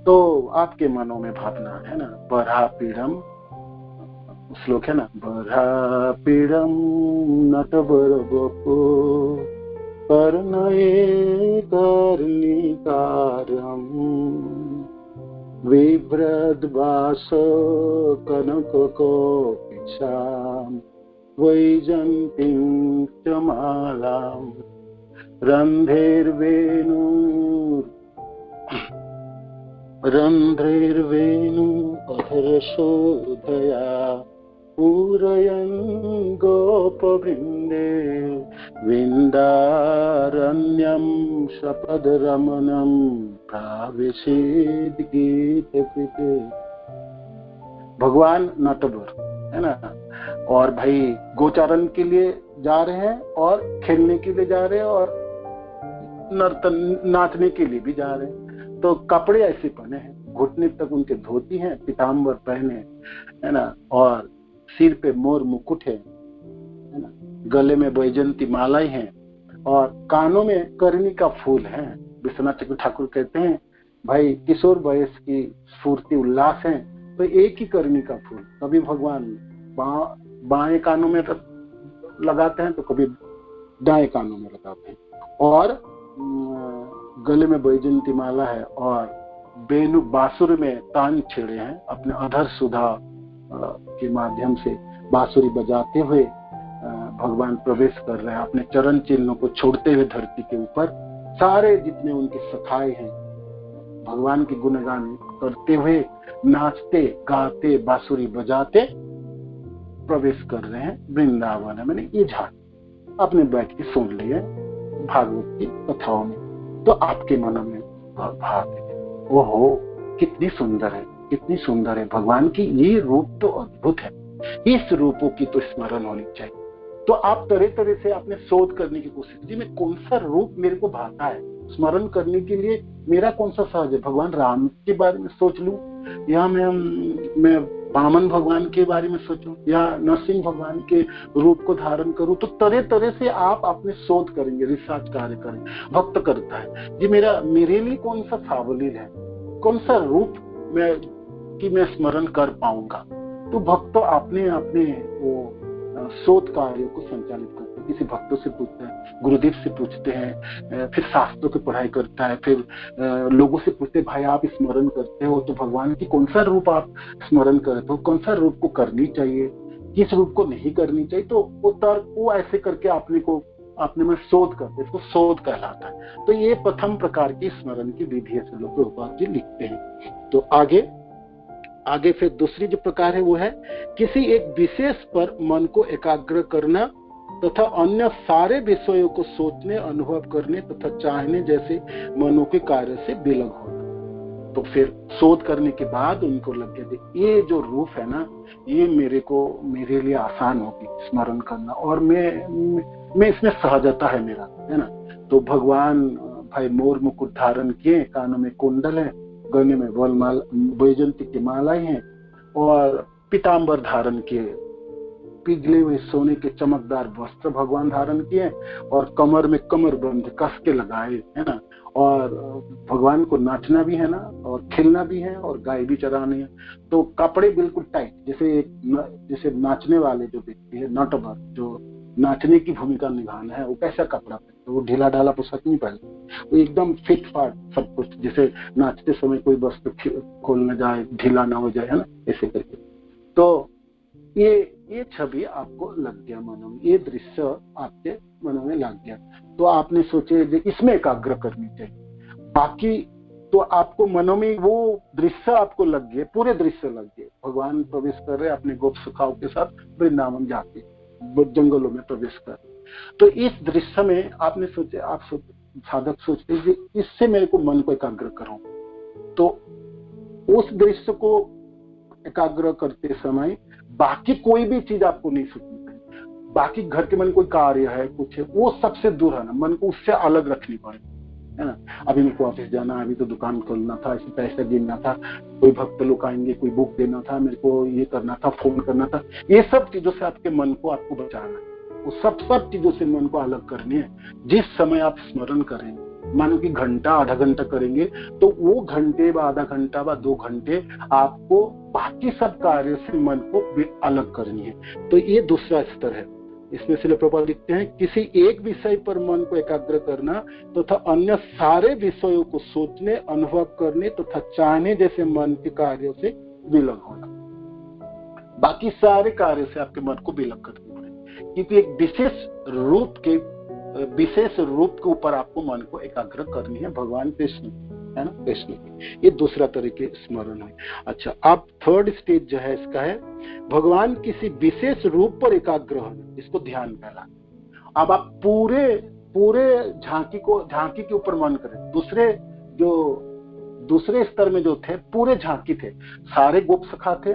तो आपके मनों में भावना है ना, बरहा पीड़म श्लोक है ना, बरहा पीड़म नटवर बपो कर्णये कर्णिकारम विभ्रद्वास कनक कोपिशाम वैजंतीं च मालाम रन्ध्रैर्वेणु अधरशोधया पूरयन् गोपवृन्दे विन्दारण्यं सपदरमणं प्राविशेद गीतकृते। भगवान नटवर है ना, और भाई गोचारण के लिए जा रहे हैं और खेलने के लिए जा रहे हैं और नर्तन नाचने के लिए भी जा रहे हैं। तो कपड़े ऐसे पहने हैं, घुटने तक उनके धोती हैं, पीताम्बर पहने है ना, और सिर पे मोर मुकुट है ना, गले में वैजयंती मालाएं हैं और कानों में करनी का फूल है। विश्वनाथ चक्रवर्ती ठाकुर कहते हैं भाई किशोर वयस की स्फूर्ति उल्लास है तो एक ही करनी का फूल, कभी भगवान बाएं कानों में लगाते हैं तो कभी दाएं कानों में लगाते हैं, और गले में वैजयंती माला है और बेनु बांसुरी में तान छेड़े हैं, अपने अधर सुधा के माध्यम से बांसुरी बजाते हुए भगवान प्रवेश कर रहे हैं, अपने चरण चिन्हों को छोड़ते हुए धरती के ऊपर। सारे जितने उनके सखाए हैं भगवान की गुणगान करते हुए नाचते गाते बांसुरी बजाते प्रवेश कर रहे हैं वृंदावन। मैंने ये झाड़ आपने बैठ के सुन लिए भागवत की कथाओं में, तो आपके मन में भाव है, ओहो कितनी सुंदर है, कितनी सुंदर है भगवान की, ये रूप तो अद्भुत है, इस रूपों की तो स्मरण होनी चाहिए। तो आप तरह तरह से आपने शोध करने की कोशिश की, मैं कौन सा रूप मेरे को भाता है, स्मरण करने के लिए मेरा कौन सा सहज है। भगवान राम के बारे में सोच लूं या मैं वामन भगवान के बारे में सोचूं या नरसिंह भगवान के रूप को धारण करूं, तो तरह तरह से आप अपने शोध करेंगे, रिसर्च कार्य करेंगे। भक्त करता है जी मेरे लिए कौन सा सावलील है, कौन सा रूप मैं स्मरण कर पाऊंगा। तो भक्त अपने वो शोध कार्यों को संचालित करते हैं, किसी भक्तों से पूछते हैं, गुरुदेव से पूछते हैं, फिर शास्त्रों की पढ़ाई करता है, फिर लोगों से पूछते हैं भाई आप स्मरण करते हो तो भगवान की कौन सा रूप आप स्मरण करते हो, कौन सा रूप को करनी चाहिए, किस रूप को नहीं करनी चाहिए। तो वो तर्क वो ऐसे करके अपने में शोध करते, इसको शोध कहलाता है। तो ये प्रथम प्रकार की स्मरण की विधि से लोग प्रभुपाद जी लिखते हैं। तो आगे फिर दूसरी जो प्रकार है वो है किसी एक विशेष पर मन को एकाग्र करना तथा अन्य सारे विषयों को सोचने, अनुभव करने तथा चाहने जैसे मनों के कार्य से विलग होना। तो फिर शोध करने के बाद उनको लग गया ये जो रूप है ना, ये मेरे लिए आसान होगी स्मरण करना, और मैं इसमें सहजता है मेरा, है ना। तो भगवान भाई मोर मुकुट धारण किए, कानों में कुंडल है, गले में वैजयंती की मालाएं हैं और पीताम्बर धारण किए, पिघले हुए सोने के चमकदार वस्त्र भगवान धारण किए और कमर में कमरबंद कस के लगाए, है ना। और भगवान को नाचना भी है ना और खेलना भी है और गाय भी चरानी है। तो कपड़े बिल्कुल टाइट, जैसे नाचने वाले जो व्यक्ति है, नटवर जो नाचने की भूमिका निभाना है, वो कैसा कपड़ा पहनते, तो वो ढीला ढाला पोशाक नहीं पहनते, वो एकदम फिट फाट सब कुछ, जैसे नाचते समय कोई वस्त्र खोल न जाए, ढीला ना हो जाए, है ना, ऐसे करके। तो ये छवि आपको लग गया मनो में, ये दृश्य आपके मनो में लग गया, तो आपने सोचे इसमें एकाग्र करनी चाहिए। बाकी तो आपको मनो में वो दृश्य आपको लग गए, पूरे दृश्य लग गए, भगवान प्रवेश कर रहे अपने गोप सखाओं के साथ वृंदावन जाके जंगलों में प्रवेश कर। तो इस दृश्य में आपने सोचे, साधक सोचते हैं इससे मेरे को मन को एकाग्र करूं, तो उस दृश्य को एकाग्र करते समय बाकी कोई भी चीज आपको नहीं सोचनी चाहिए। बाकी घर के मन कोई कार्य है, कुछ है, वो सबसे दूर है ना, मन को उससे अलग रखनी पड़ेगी, है ना। अभी मेरे को ऑफिस जाना, अभी तो दुकान खोलना था, ऐसे पैसा गिनना था, कोई भक्त लोग आएंगे, कोई बुक देना था, मेरे को ये करना था, फोन करना था, ये सब चीजों से आपके मन को आपको बचाना है। वो सब चीजों से मन को अलग करनी है। जिस समय आप स्मरण करें, मानो कि घंटा आधा घंटा करेंगे, तो वो घंटे व आधा घंटा व 2 घंटे आपको बाकी सब कार्य से मन को अलग करनी है। तो ये दूसरा स्तर है। इसमें श्रील प्रभुपाद लिखते हैं, किसी एक विषय पर मन को एकाग्र करना तथा अन्य सारे विषयों को सोचने, अनुभव करने तथा चाहने जैसे मन के कार्यों से विलग होना। बाकी सारे कार्य से आपके मन को विलग करना है, क्योंकि एक विशेष रूप के ऊपर आपको मन को एकाग्र करनी है, भगवान कृष्ण, है ना, कृष्ण की। ये दूसरा तरीके स्मरण है। अच्छा, अब थर्ड स्टेज जो है इसका है भगवान किसी विशेष रूप पर एकाग्र होना, इसको ध्यान कहला। अब आप पूरे झांकी के ऊपर मन करें। दूसरे स्तर में जो थे पूरे झांकी थे, सारे गोप सखा थे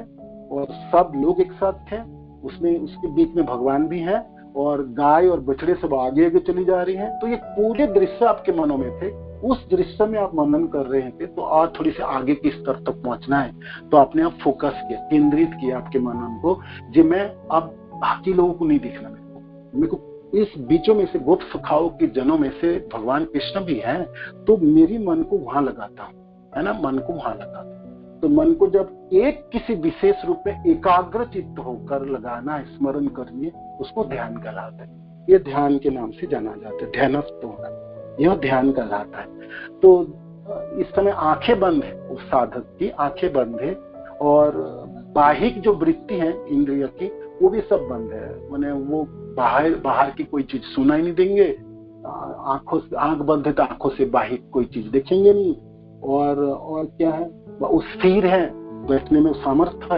और सब लोग एक साथ थे, उसके बीच में भगवान भी है और गाय और बछड़े सब आगे आगे चली जा रही हैं। तो ये पूरे दृश्य आपके मनों में थे। उस दृश्य में आप मनन कर रहे थे, तो और थोड़ी सी आगे की स्तर तक पहुंचना है, तो आपने आप फोकस किया, केंद्रित किया आपके मनन को, जी मैं अब बाकी लोगों को नहीं दिखना, मेरे को इस बीचों में से गोप सखाओं के जनों में से भगवान कृष्ण भी हैं, तो मेरी मन को वहां लगाता हूं, है ना, मन को वहां लगाता। तो मन को जब एक किसी विशेष रूप में एकाग्र चित्त होकर लगाना है, स्मरण करनी है, उसको ध्यान कहलाता है। ये ध्यान के नाम से जाना जाता है, ध्यानस्थ होना, यह ध्यान कहलाता है। तो इस समय आंखें बंद है, उस साधक की आंखें बंद है और बाहिक जो वृत्ति है इंद्रिय की, वो भी सब बंद है। माने वो बाहर की कोई चीज सुनाई नहीं देंगे, आंख बंद है तो आंखों से बाहिक कोई चीज देखेंगे नहीं। और क्या है, वो स्थिर है, बैठने में सामर्थ्य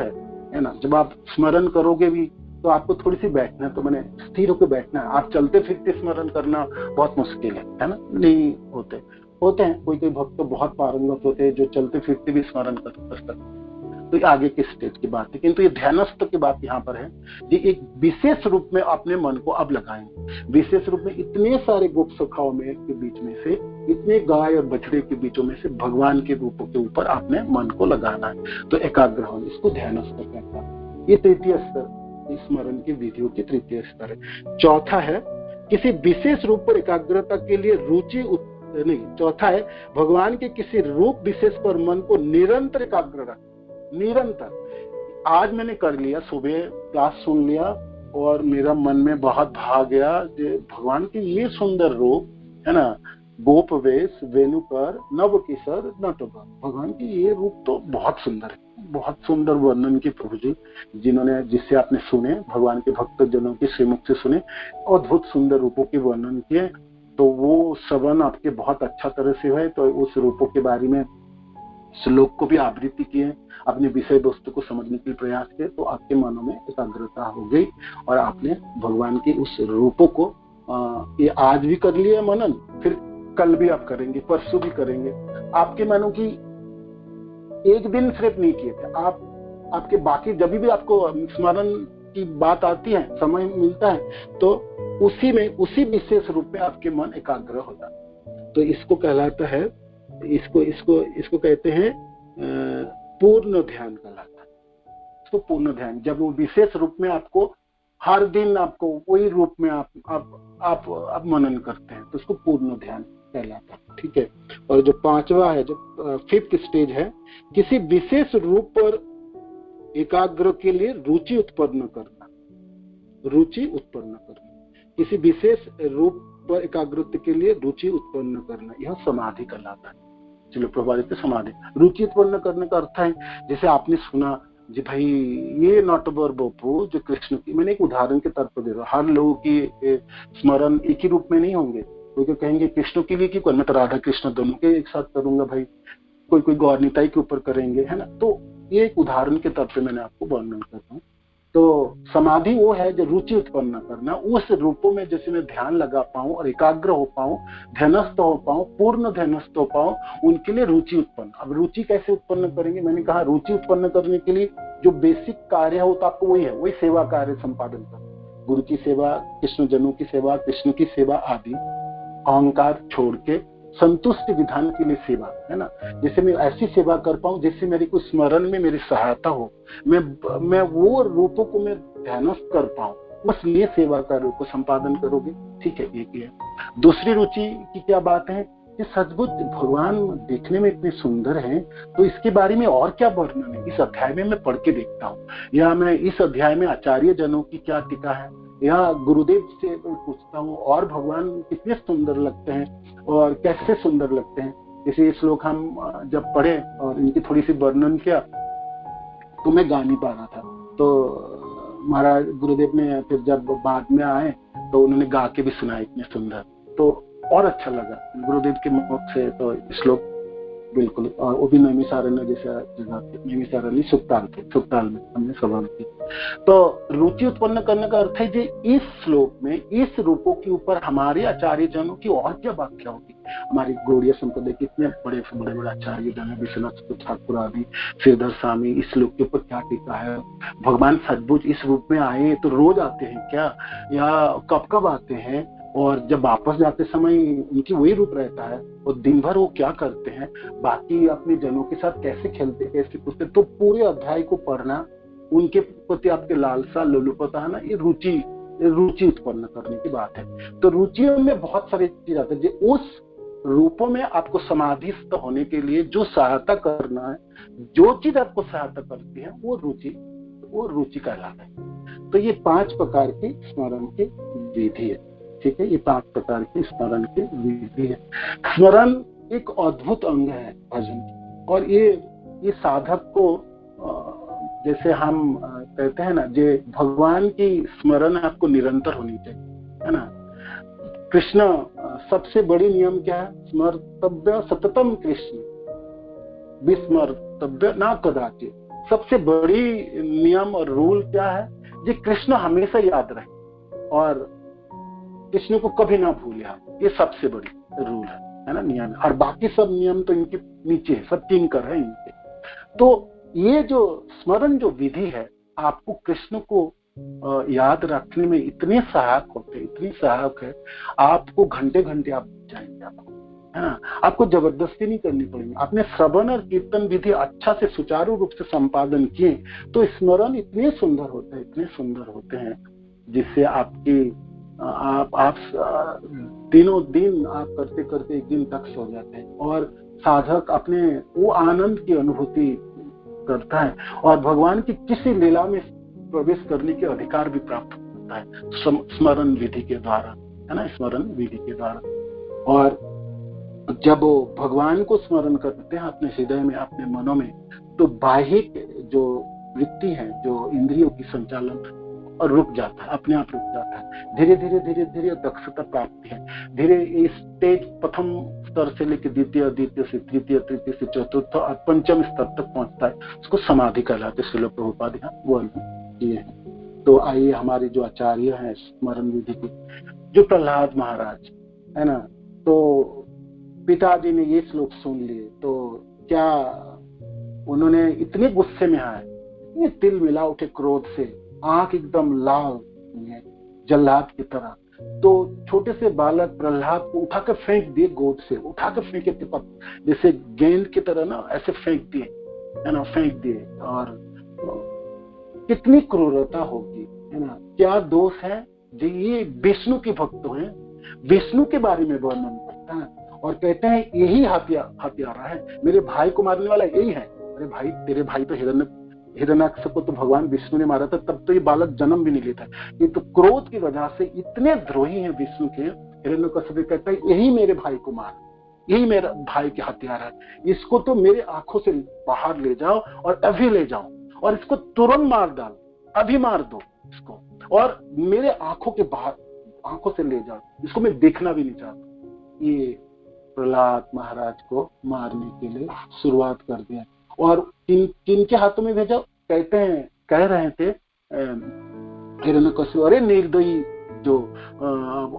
है ना। जब आप स्मरण करोगे भी तो आपको थोड़ी सी बैठना है, तो मैंने स्थिर होकर बैठना है। आप चलते फिरते स्मरण करना बहुत मुश्किल है ना, नहीं होते हैं। कोई भक्त तो बहुत पारंगत होते हैं जो चलते फिरते भी स्मरण कर सकते हैं, तो ये आगे की स्टेज की बात है। किंतु ये ध्यानस्थ की बात यहाँ पर है कि एक विशेष रूप में अपने मन को अब लगाएंगे। विशेष रूप में इतने सारे गोप सखाओं में के बीच में से, इतने गाय और बछड़े के बीचों में से भगवान के रूपों के ऊपर आपने मन को लगाना है, तो एकाग्र होना, इसको ध्यानस्थ कहता है। ये तृतीय स्तर स्मरण की विधियों की तृतीय स्तर है। चौथा है किसी विशेष रूप पर एकाग्रता के लिए रुचि नहीं, चौथा है भगवान के किसी रूप विशेष पर मन को निरंतर एकाग्र रखना। निरंतर, आज मैंने कर लिया, सुबह क्लास सुन लिया और मेरा मन में बहुत भाग गया भगवान के ये सुंदर रूप, है ना, गोप वेश, वेणुकर, नव किशोर, नटवर, भगवान की ये रूप तो बहुत सुंदर है, बहुत सुंदर वर्णन की प्रभु जी, जिससे आपने सुने, भगवान के भक्त जनों के श्रीमुख से सुने, अद्भुत सुंदर रूपों के वर्णन किए। तो वो श्रवण आपके बहुत अच्छा तरह से है, तो उस रूपों के बारे में श्लोक को भी आवृत्ति किए, अपने विषय वस्तु को समझने के लिए प्रयास किए, तो आपके मनों में एकाग्रता हो गई और आपने भगवान के उस रूपों को ये आज भी कर लिया मनन, फिर कल भी आप करेंगे, परसों भी करेंगे। आपके मनों की एक दिन सिर्फ नहीं किए थे, आपके बाकी जब भी आपको स्मरण की बात आती है, समय मिलता है, तो उसी विशेष रूप में आपके मन एकाग्र होता है। तो इसको कहलाता है, इसको कहते हैं पूर्ण ध्यान कहलाता है। इसको पूर्ण ध्यान, जब वो विशेष रूप में आपको हर दिन आपको वही रूप में आप मनन करते हैं, तो उसको पूर्ण ध्यान कहलाता है। ठीक है। और जो पांचवा है, जो फिफ्थ स्टेज है, किसी विशेष रूप पर एकाग्र के लिए रुचि उत्पन्न करना। रुचि उत्पन्न करना, किसी विशेष रूप पर एकाग्रता के लिए रुचि उत्पन्न करना, यह समाधि कहलाता है। चलो प्रभावित समाधि, रुचि उत्पन्न करने का अर्थ है, जैसे आपने सुना जी भाई ये नटवर बोपू जो कृष्ण की, मैंने एक उदाहरण के तौर पर दे रहा हूँ, हर लोगों की स्मरण एक ही रूप में नहीं होंगे। कोई कहेंगे कृष्ण के लिए क्यों करना, तो राधा कृष्ण दोनों के एक साथ करूंगा भाई, कोई गौर निताई के ऊपर करेंगे, है ना। तो ये एक उदाहरण के तौर पे मैंने आपको वर्णन कर रहा हूँ। तो समाधि वो है जो रुचि उत्पन्न करना, उस रूपों में जैसे मैं ध्यान लगा पाऊं और एकाग्र हो पाऊं, ध्यानस्थ हो पाऊं, पूर्ण ध्यानस्थ हो पाऊं, उनके लिए रुचि उत्पन्न। अब रुचि कैसे उत्पन्न करेंगे, मैंने कहा रुचि उत्पन्न करने के लिए जो बेसिक कार्य हो तो आपको वही है, वही सेवा कार्य संपादन करना, गुरु की सेवा, कृष्ण जनों की सेवा, कृष्ण की सेवा आदि। अहंकार छोड़ के संतुष्ट विधान के लिए सेवा, है ना। जैसे मैं ऐसी सेवा कर पाऊं जिससे मेरी कुछ स्मरण में मेरी सहायता हो, मैं वो रूपों को मैं ध्यानस्थ कर पाऊं, बस ये सेवा कार्यों को संपादन करोगे, ठीक है, एक ही है। दूसरी रुचि की क्या बात है कि सचमुच भगवान देखने में इतने सुंदर हैं, तो इसके बारे में और क्या वर्णन है, इस अध्याय में मैं पढ़ के देखता हूँ, या मैं इस अध्याय में आचार्य जनों की क्या टीका है, या गुरुदेव से पूछता हूँ और भगवान कितने सुंदर लगते हैं और कैसे सुंदर लगते हैं। जैसे ये श्लोक हम जब पढ़े और इनकी थोड़ी सी वर्णन किया तो मैं गा नहीं पा रहा था, तो महाराज गुरुदेव ने फिर जब बाद में आए तो उन्होंने गा के भी सुनाया इतने सुंदर, तो और अच्छा लगा गुरुदेव के मुख से। तो श्लोक बिल्कुल, और वो भी नैमिषारण्य जैसा जगह पे, नैमिषारण्य सुक्ताल में हमने सभा की। तो रुचि उत्पन्न करने का अर्थ है कि इस श्लोक में इस रूपों के ऊपर हमारे आचार्य जनों की और क्या व्याख्या होगी। हमारी गौड़ीय संप्रदाय के इतने बड़े से बड़े आचार्य जन, विश्वनाथ ठाकुर आदि, श्रीधर स्वामी, इस श्लोक के ऊपर क्या टीका है, भगवान सचमुच इस रूप में आए तो रोज आते हैं क्या, या कब कब आते हैं, और जब वापस जाते समय उनकी वही रूप रहता है, और दिन भर वो क्या करते हैं, बाकी अपने जनों के साथ कैसे खेलते, कैसे पूछते। तो पूरे अध्याय को पढ़ना, उनके प्रति आपके लालसा लोलुपता है ना, ये रुचि उत्पन्न करने की बात है। तो रुचियों में बहुत सारी चीज आती है, उस रूपों में आपको समाधिस्थ होने के लिए जो सहायता करना है, जो चीज आपको सहायता करती है, वो रुचि कहलाता है। तो ये 5 प्रकार की स्मरण की विधि है, ठीक है, ये 5 प्रकार की स्मरण की विधि है। स्मरण एक अद्भुत अंग है भजन की, और ये साधक को जैसे हम कहते हैं ना, जे भगवान की स्मरण आपको निरंतर होनी चाहिए, है ना। कृष्ण सबसे बड़ी नियम क्या है, स्मर्तव्य सततम कृष्ण विस्मर्तव्य ना कदाचित। सबसे बड़ी नियम और रूल क्या है, जे कृष्ण हमेशा याद रहे और कृष्ण को कभी ना भूले आप, ये सबसे बड़ी रूल है ना, नियम। और बाकी सब नियम तो इनके नीचे है, सब किंकर है इनके। तो ये जो स्मरण जो विधि है, आपको कृष्ण को याद रखने में इतने सहायक होते, इतनी सहायक है, आपको घंटे घंटे आप जाएंगे, आपको, है ना, आपको जबरदस्ती नहीं करनी पड़ेगी। आपने श्रवण और कीर्तन विधि अच्छा से सुचारू रूप से संपादन किए तो स्मरण इतने सुंदर होते हैं, जिससे आपकी आप दिनों दिन आप करते करते एक दिन दक्ष हो जाते हैं, और साधक अपने वो आनंद की अनुभूति करता है, और भगवान की किसी लीला में प्रवेश करने के अधिकार भी प्राप्त होता है स्मरण विधि के द्वारा, है ना, स्मरण विधि के द्वारा। और जब वो भगवान को स्मरण करते हैं अपने हृदय में, अपने मनों में, तो बाह्य जो वृत्ति है, जो इंद्रियों की संचालन, और रुक जाता है, अपने आप रुक जाता है। धीरे धीरे दक्षता प्राप्ति है, धीरे इस स्टेज प्रथम स्तर से लेकर द्वितीय से तृतीय से चतुर्थ और पंचम स्तर तक पहुंचता है, उसको समाधि कहलाते। श्रील प्रभुपाद वो किए हैं। तो आइए हमारे जो आचार्य हैं स्मरण विधि के, जो प्रहलाद महाराज है ना, तो पिताजी ने ये श्लोक सुन लिए तो क्या उन्होंने इतने गुस्से में आए, इतने तिल मिला उठे क्रोध से, आंख एकदम लाल जल्लाद की तरह। तो छोटे से बालक प्रहलाद को उठाकर फेंक दिए, गोद से उठाकर फेंके, जैसे गेंद की तरह ना, ऐसे फेंक दिए, है ना, फेंक दिए। और कितनी क्रूरता होगी, है ना, क्या दोष है जी। ये विष्णु के भक्त हैं, विष्णु के बारे में वर्णन करता है और कहते हैं यही हत्यारा है, मेरे भाई को मारने वाला यही है। अरे भाई, तेरे भाई तो हिरण्याक्ष को तो भगवान विष्णु ने मारा था, तब तो ये बालक जन्म भी नहीं लेता। ये तो क्रोध की वजह से इतने द्रोही हैं विष्णु के। हिरण्यकश्यप कहता है यही मेरे भाई को मार, यही मेरा भाई के हत्यारा है, इसको तो मेरे आंखों से बाहर ले जाओ और अभी ले जाओ, और इसको तुरंत मार डालो, अभी मार दो इसको, और मेरे आंखों के बाहर, आंखों से ले जाओ, इसको मैं देखना भी नहीं चाहता। ये प्रहलाद महाराज को मारने के लिए शुरुआत कर दिया। और किनके हाथों में भेजा, कहते हैं, कह रहे थे हिरण्यकश्यप, अरे निर्दयी जो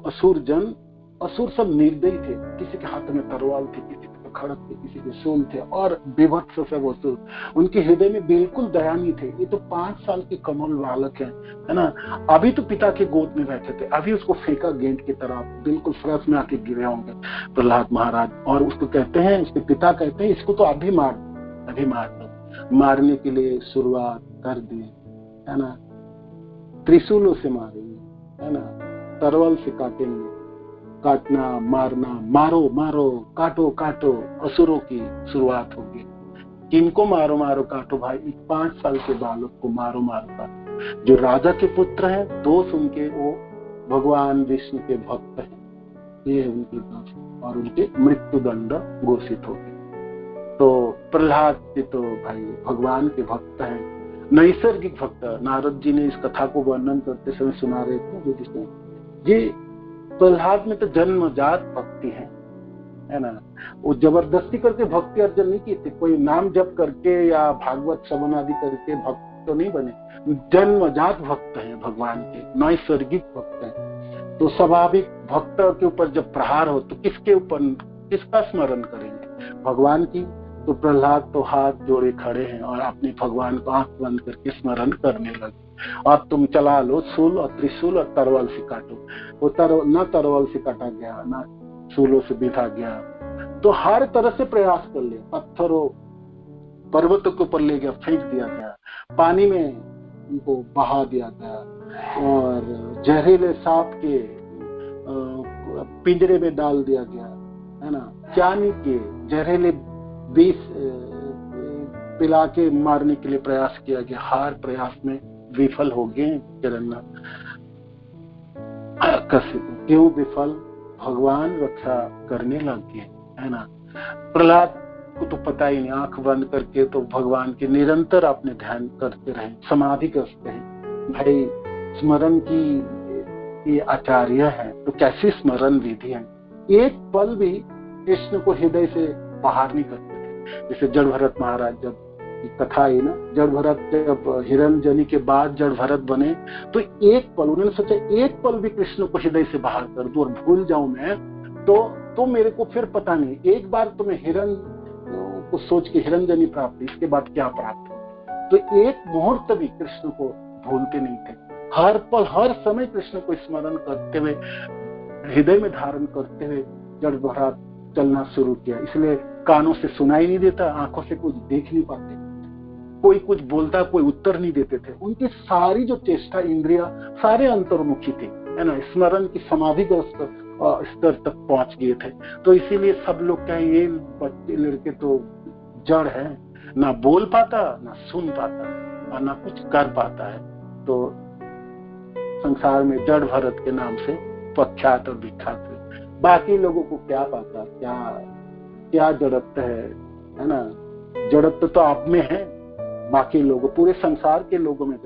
असुर सब निर्दयी थे, किसी के हाथ में तलवार थी, किसी के खड़क थे, किसी के सूल थे, और विभत्स सब असुर, उनके हृदय में बिल्कुल दया नहीं थे। ये तो 5 साल के कमल बालक है ना, अभी तो पिता के गोद में बैठे थे, अभी उसको फेंका गेंद की तरह, बिल्कुल फरस में आके गिरे होंगे प्रहलाद महाराज। और उसको कहते हैं, उसके पिता कहते हैं इसको तो अभी मार दो। मारने के लिए शुरुआत कर दी, है ना, त्रिशूलों से मारेंगे, है ना, तरवल से काटेंगे, काटना मारना, मारो मारो काटो काटो, असुरों की शुरुआत होगी। किनको मारो मारो काटो भाई, 5 साल के बालक को मारो मारो काटो। जो राजा के पुत्र हैं, दोष उनके वो भगवान विष्णु के भक्त हैं, ये उनके दोष, और उनके मृत्यु दंड घोषित हो गए। तो प्रहलाद जी तो भाई भगवान के भक्त हैं, नैसर्गिक भक्त। नारद जी ने इस कथा को वर्णन करते समय सुना रहे थे जी, प्रहलाद में तो जन्मजात भक्ति है ना। वो जबरदस्ती करके भक्ति अर्जन नहीं की थी, कोई नाम जप करके या भागवत श्रवण आदि करके भक्त तो नहीं बने, जन्मजात भक्त हैं भगवान के, नैसर्गिक भक्त हैं। तो स्वाभाविक भक्त के ऊपर जब प्रहार हो तो किसके ऊपर, किसका स्मरण करेंगे, भगवान की। तो प्रहलाद तो हाथ जोड़े खड़े हैं और अपने भगवान को आंख बंद करके स्मरण करने लगे। और तुम चला लो शूल और त्रिशूल और तरवल से काटो। वो न तरवल से काटा गया, न शूलों से बिधा गया, तो हर तरह से प्रयास कर लिया। पत्थरों पर्वतों के ऊपर ले गया, फेंक दिया गया, पानी में उनको बहा दिया गया, और जहरीले सांप के पिंजरे में डाल दिया गया, है ना। क्या नहीं किए, जहरीले विष पिला के मारने के लिए प्रयास किया गया, हर प्रयास में विफल हो गए जगन्नाथ। क्यों विफल, भगवान रक्षा करने लग गए, है ना। प्रहलाद को तो पता ही नहीं, आंख बंद करके तो भगवान के निरंतर अपने ध्यान करते रहे, समाधि करते हैं। भाई स्मरण की ये आचार्य है, तो कैसी स्मरण विधि है, एक पल भी कृष्ण को हृदय से बाहर नहीं करते थे। जैसे जड़ भरत महाराज, जब कथा है ना, जड़ भरत जब हिरण्यजनी के बाद जड़ भरत बने, तो एक पल उन्होंने सोचा, एक पल भी कृष्ण को हृदय से बाहर कर दूं और भूल जाऊं मैं, तो मेरे को फिर पता नहीं, एक बार तो मैं हिरण को सोच के हिरण्यजनी प्राप्त, इसके बाद क्या प्राप्त हो। तो एक मुहूर्त भी कृष्ण को भूलते नहीं थे, हर पल हर समय कृष्ण को स्मरण करते हुए, हृदय में धारण करते हुए जड़ भरत चलना शुरू किया। इसलिए कानों से सुनाई नहीं देता, आंखों से कुछ देख नहीं पाते, कोई कुछ बोलता कोई उत्तर नहीं देते थे। उनकी सारी जो चेष्टा इंद्रिया सारे अंतर्मुखी थे, है ना, स्मरण की समाधिग्रस्त स्तर तक पहुंच गए थे। तो इसीलिए सब लोग कहें ये बच्चे लड़के तो जड़ है, ना बोल पाता ना सुन पाता और ना कुछ कर पाता है। तो संसार में जड़ भरत के नाम से प्रख्यात और विख्यात है। बाकी लोगों को क्या पता क्या जड़त्व है ना। जड़त्व तो आप में है, बाकी लोगों, पूरे संसार के लोगों में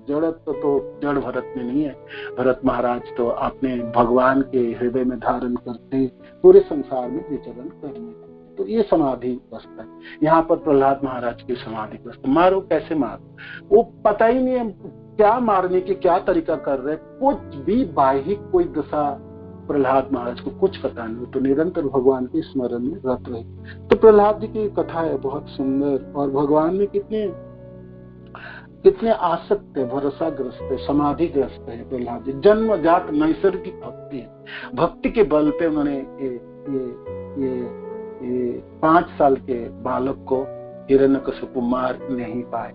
जड़त्व तो जड़ भरत में नहीं है। भरत महाराज तो अपने भगवान के हृदय में धारण करते पूरे संसार में विचरण करने, तो ये समाधि अवस्था है। यहाँ पर प्रहलाद महाराज की समाधि अवस्था, मारो कैसे मारो, वो पता ही नहीं है क्या मारने के क्या तरीका कर रहे, कुछ भी बाह्यिक कोई दशा प्रहलाद महाराज को कुछ पता नहीं, तो निरंतर भगवान के स्मरण में रत रहे। तो प्रहलाद जी की कथा है बहुत सुंदर, और भगवान में कितने आसक्त है, भरोसाग्रस्त है, समाधिग्रस्त है प्रहलाद जी। जन्मजात नैसर्गिक भक्ति है, भक्ति के बल पे उन्होंने ये 5 साल के बालक को हिरण्यकशिपु मार नहीं पाए।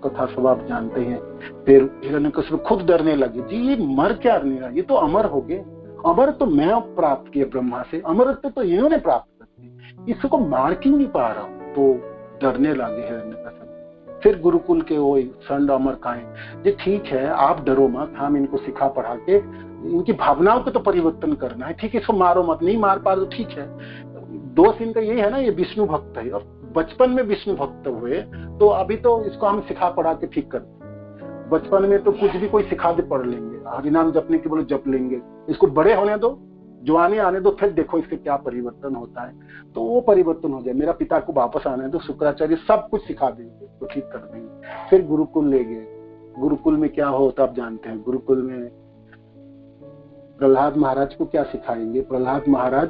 कथा सब आप जानते हैं। फिर हिरण्यकशिपु खुद डरने लगे, जी ये मर क्या नहीं रहा, ये तो अमर हो गए, अमर तो मैं प्राप्त किए ब्रह्मा से, अमरत्व तो इन्होंने प्राप्त करती, इसको मार क्यों नहीं पा रहा हूं। तो डरने लगे हिरण्यकशिपु। फिर गुरुकुल के वो संड अमर कहें, जी ठीक है आप डरो मत, हम इनको सिखा पढ़ा के इनकी भावनाओं को तो परिवर्तन करना है, ठीक है इसको मारो मत, नहीं मार पा रहे तो ठीक है। दोष इनका यही है ना, ये विष्णु भक्त है और बचपन में विष्णु भक्त हुए, तो अभी तो इसको हम सिखा पढ़ा के ठीक कर, बचपन में तो कुछ भी कोई सिखा दे पढ़ लेंगे, हरिनाम जपने के बोले जप लेंगे, इसको बड़े होने दो, जवानी आने दो, फिर देखो इसके क्या परिवर्तन होता है। तो वो परिवर्तन हो जाए, मेरा पिता को वापस आने दो, शुक्राचार्य सब कुछ सिखा देंगे तो ठीक कर देंगे। फिर गुरुकुल ले गए। गुरुकुल में क्या होता आप जानते हैं, गुरुकुल में प्रहलाद महाराज को क्या सिखाएंगे, प्रहलाद महाराज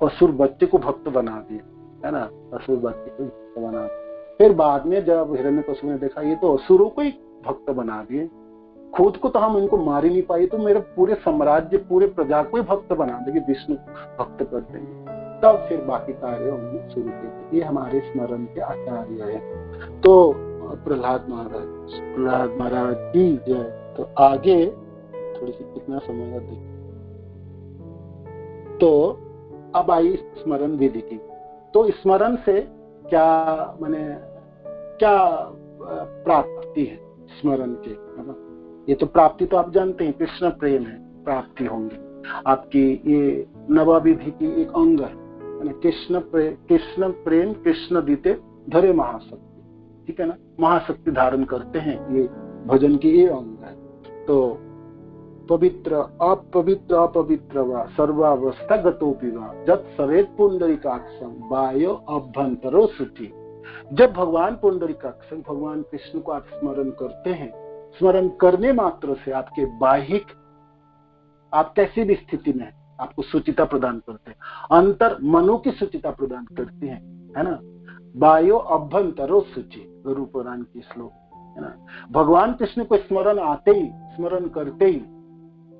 असुर बच्चे को भक्त बना दिए, है ना, असुर बच्चे को भक्त बना दिए। फिर बाद में जब हिरण्यकशिपु ने देखा ये तो असुरों को ही भक्त बना दिए, खुद को तो हम इनको मार ही नहीं पाए, तो मेरे पूरे साम्राज्य पूरे प्रजा को ही भक्त बना देंगे, विष्णु भक्त कर देंगे। तब फिर बाकी कार्य उन्होंने शुरू किए। ये हमारे स्मरण के आचार्य है। तो प्रहलाद महाराज की जय। तो आगे थोड़ी सी कितना समय और देखिए। तो अब आई स्मरण विधि की। तो स्मरण से क्या माने क्या प्राप्ति है स्मरण के, है ना? ये तो प्राप्ति तो आप जानते हैं, कृष्ण प्रेम है, प्राप्ति होंगी आपकी। ये नवाविधि की एक अंग है ना, कृष्ण प्रेम कृष्ण दीते धरे महाशक्ति, ठीक है ना, महाशक्ति धारण करते हैं, ये भजन की ये अंग है। तो पवित्र अपवित्र अपवित्र वा सर्वावस्था गतोपि वा जब सवेद पुंडरीकाक्षं वायो अभ्यंतरो शुचि। जब भगवान पुंडरीकाक्षं भगवान कृष्ण को आप स्मरण करते हैं, स्मरण करने मात्र से आपके बाहिक, आप कैसी भी स्थिति में आपको सुचिता प्रदान करते हैं, अंतर मनो की सुचिता प्रदान करते हैं, है ना। वायो अभ्यंतरो शुचि, गुरु पुराण की श्लोक, है ना। भगवान कृष्ण को स्मरण आते ही, स्मरण करते ही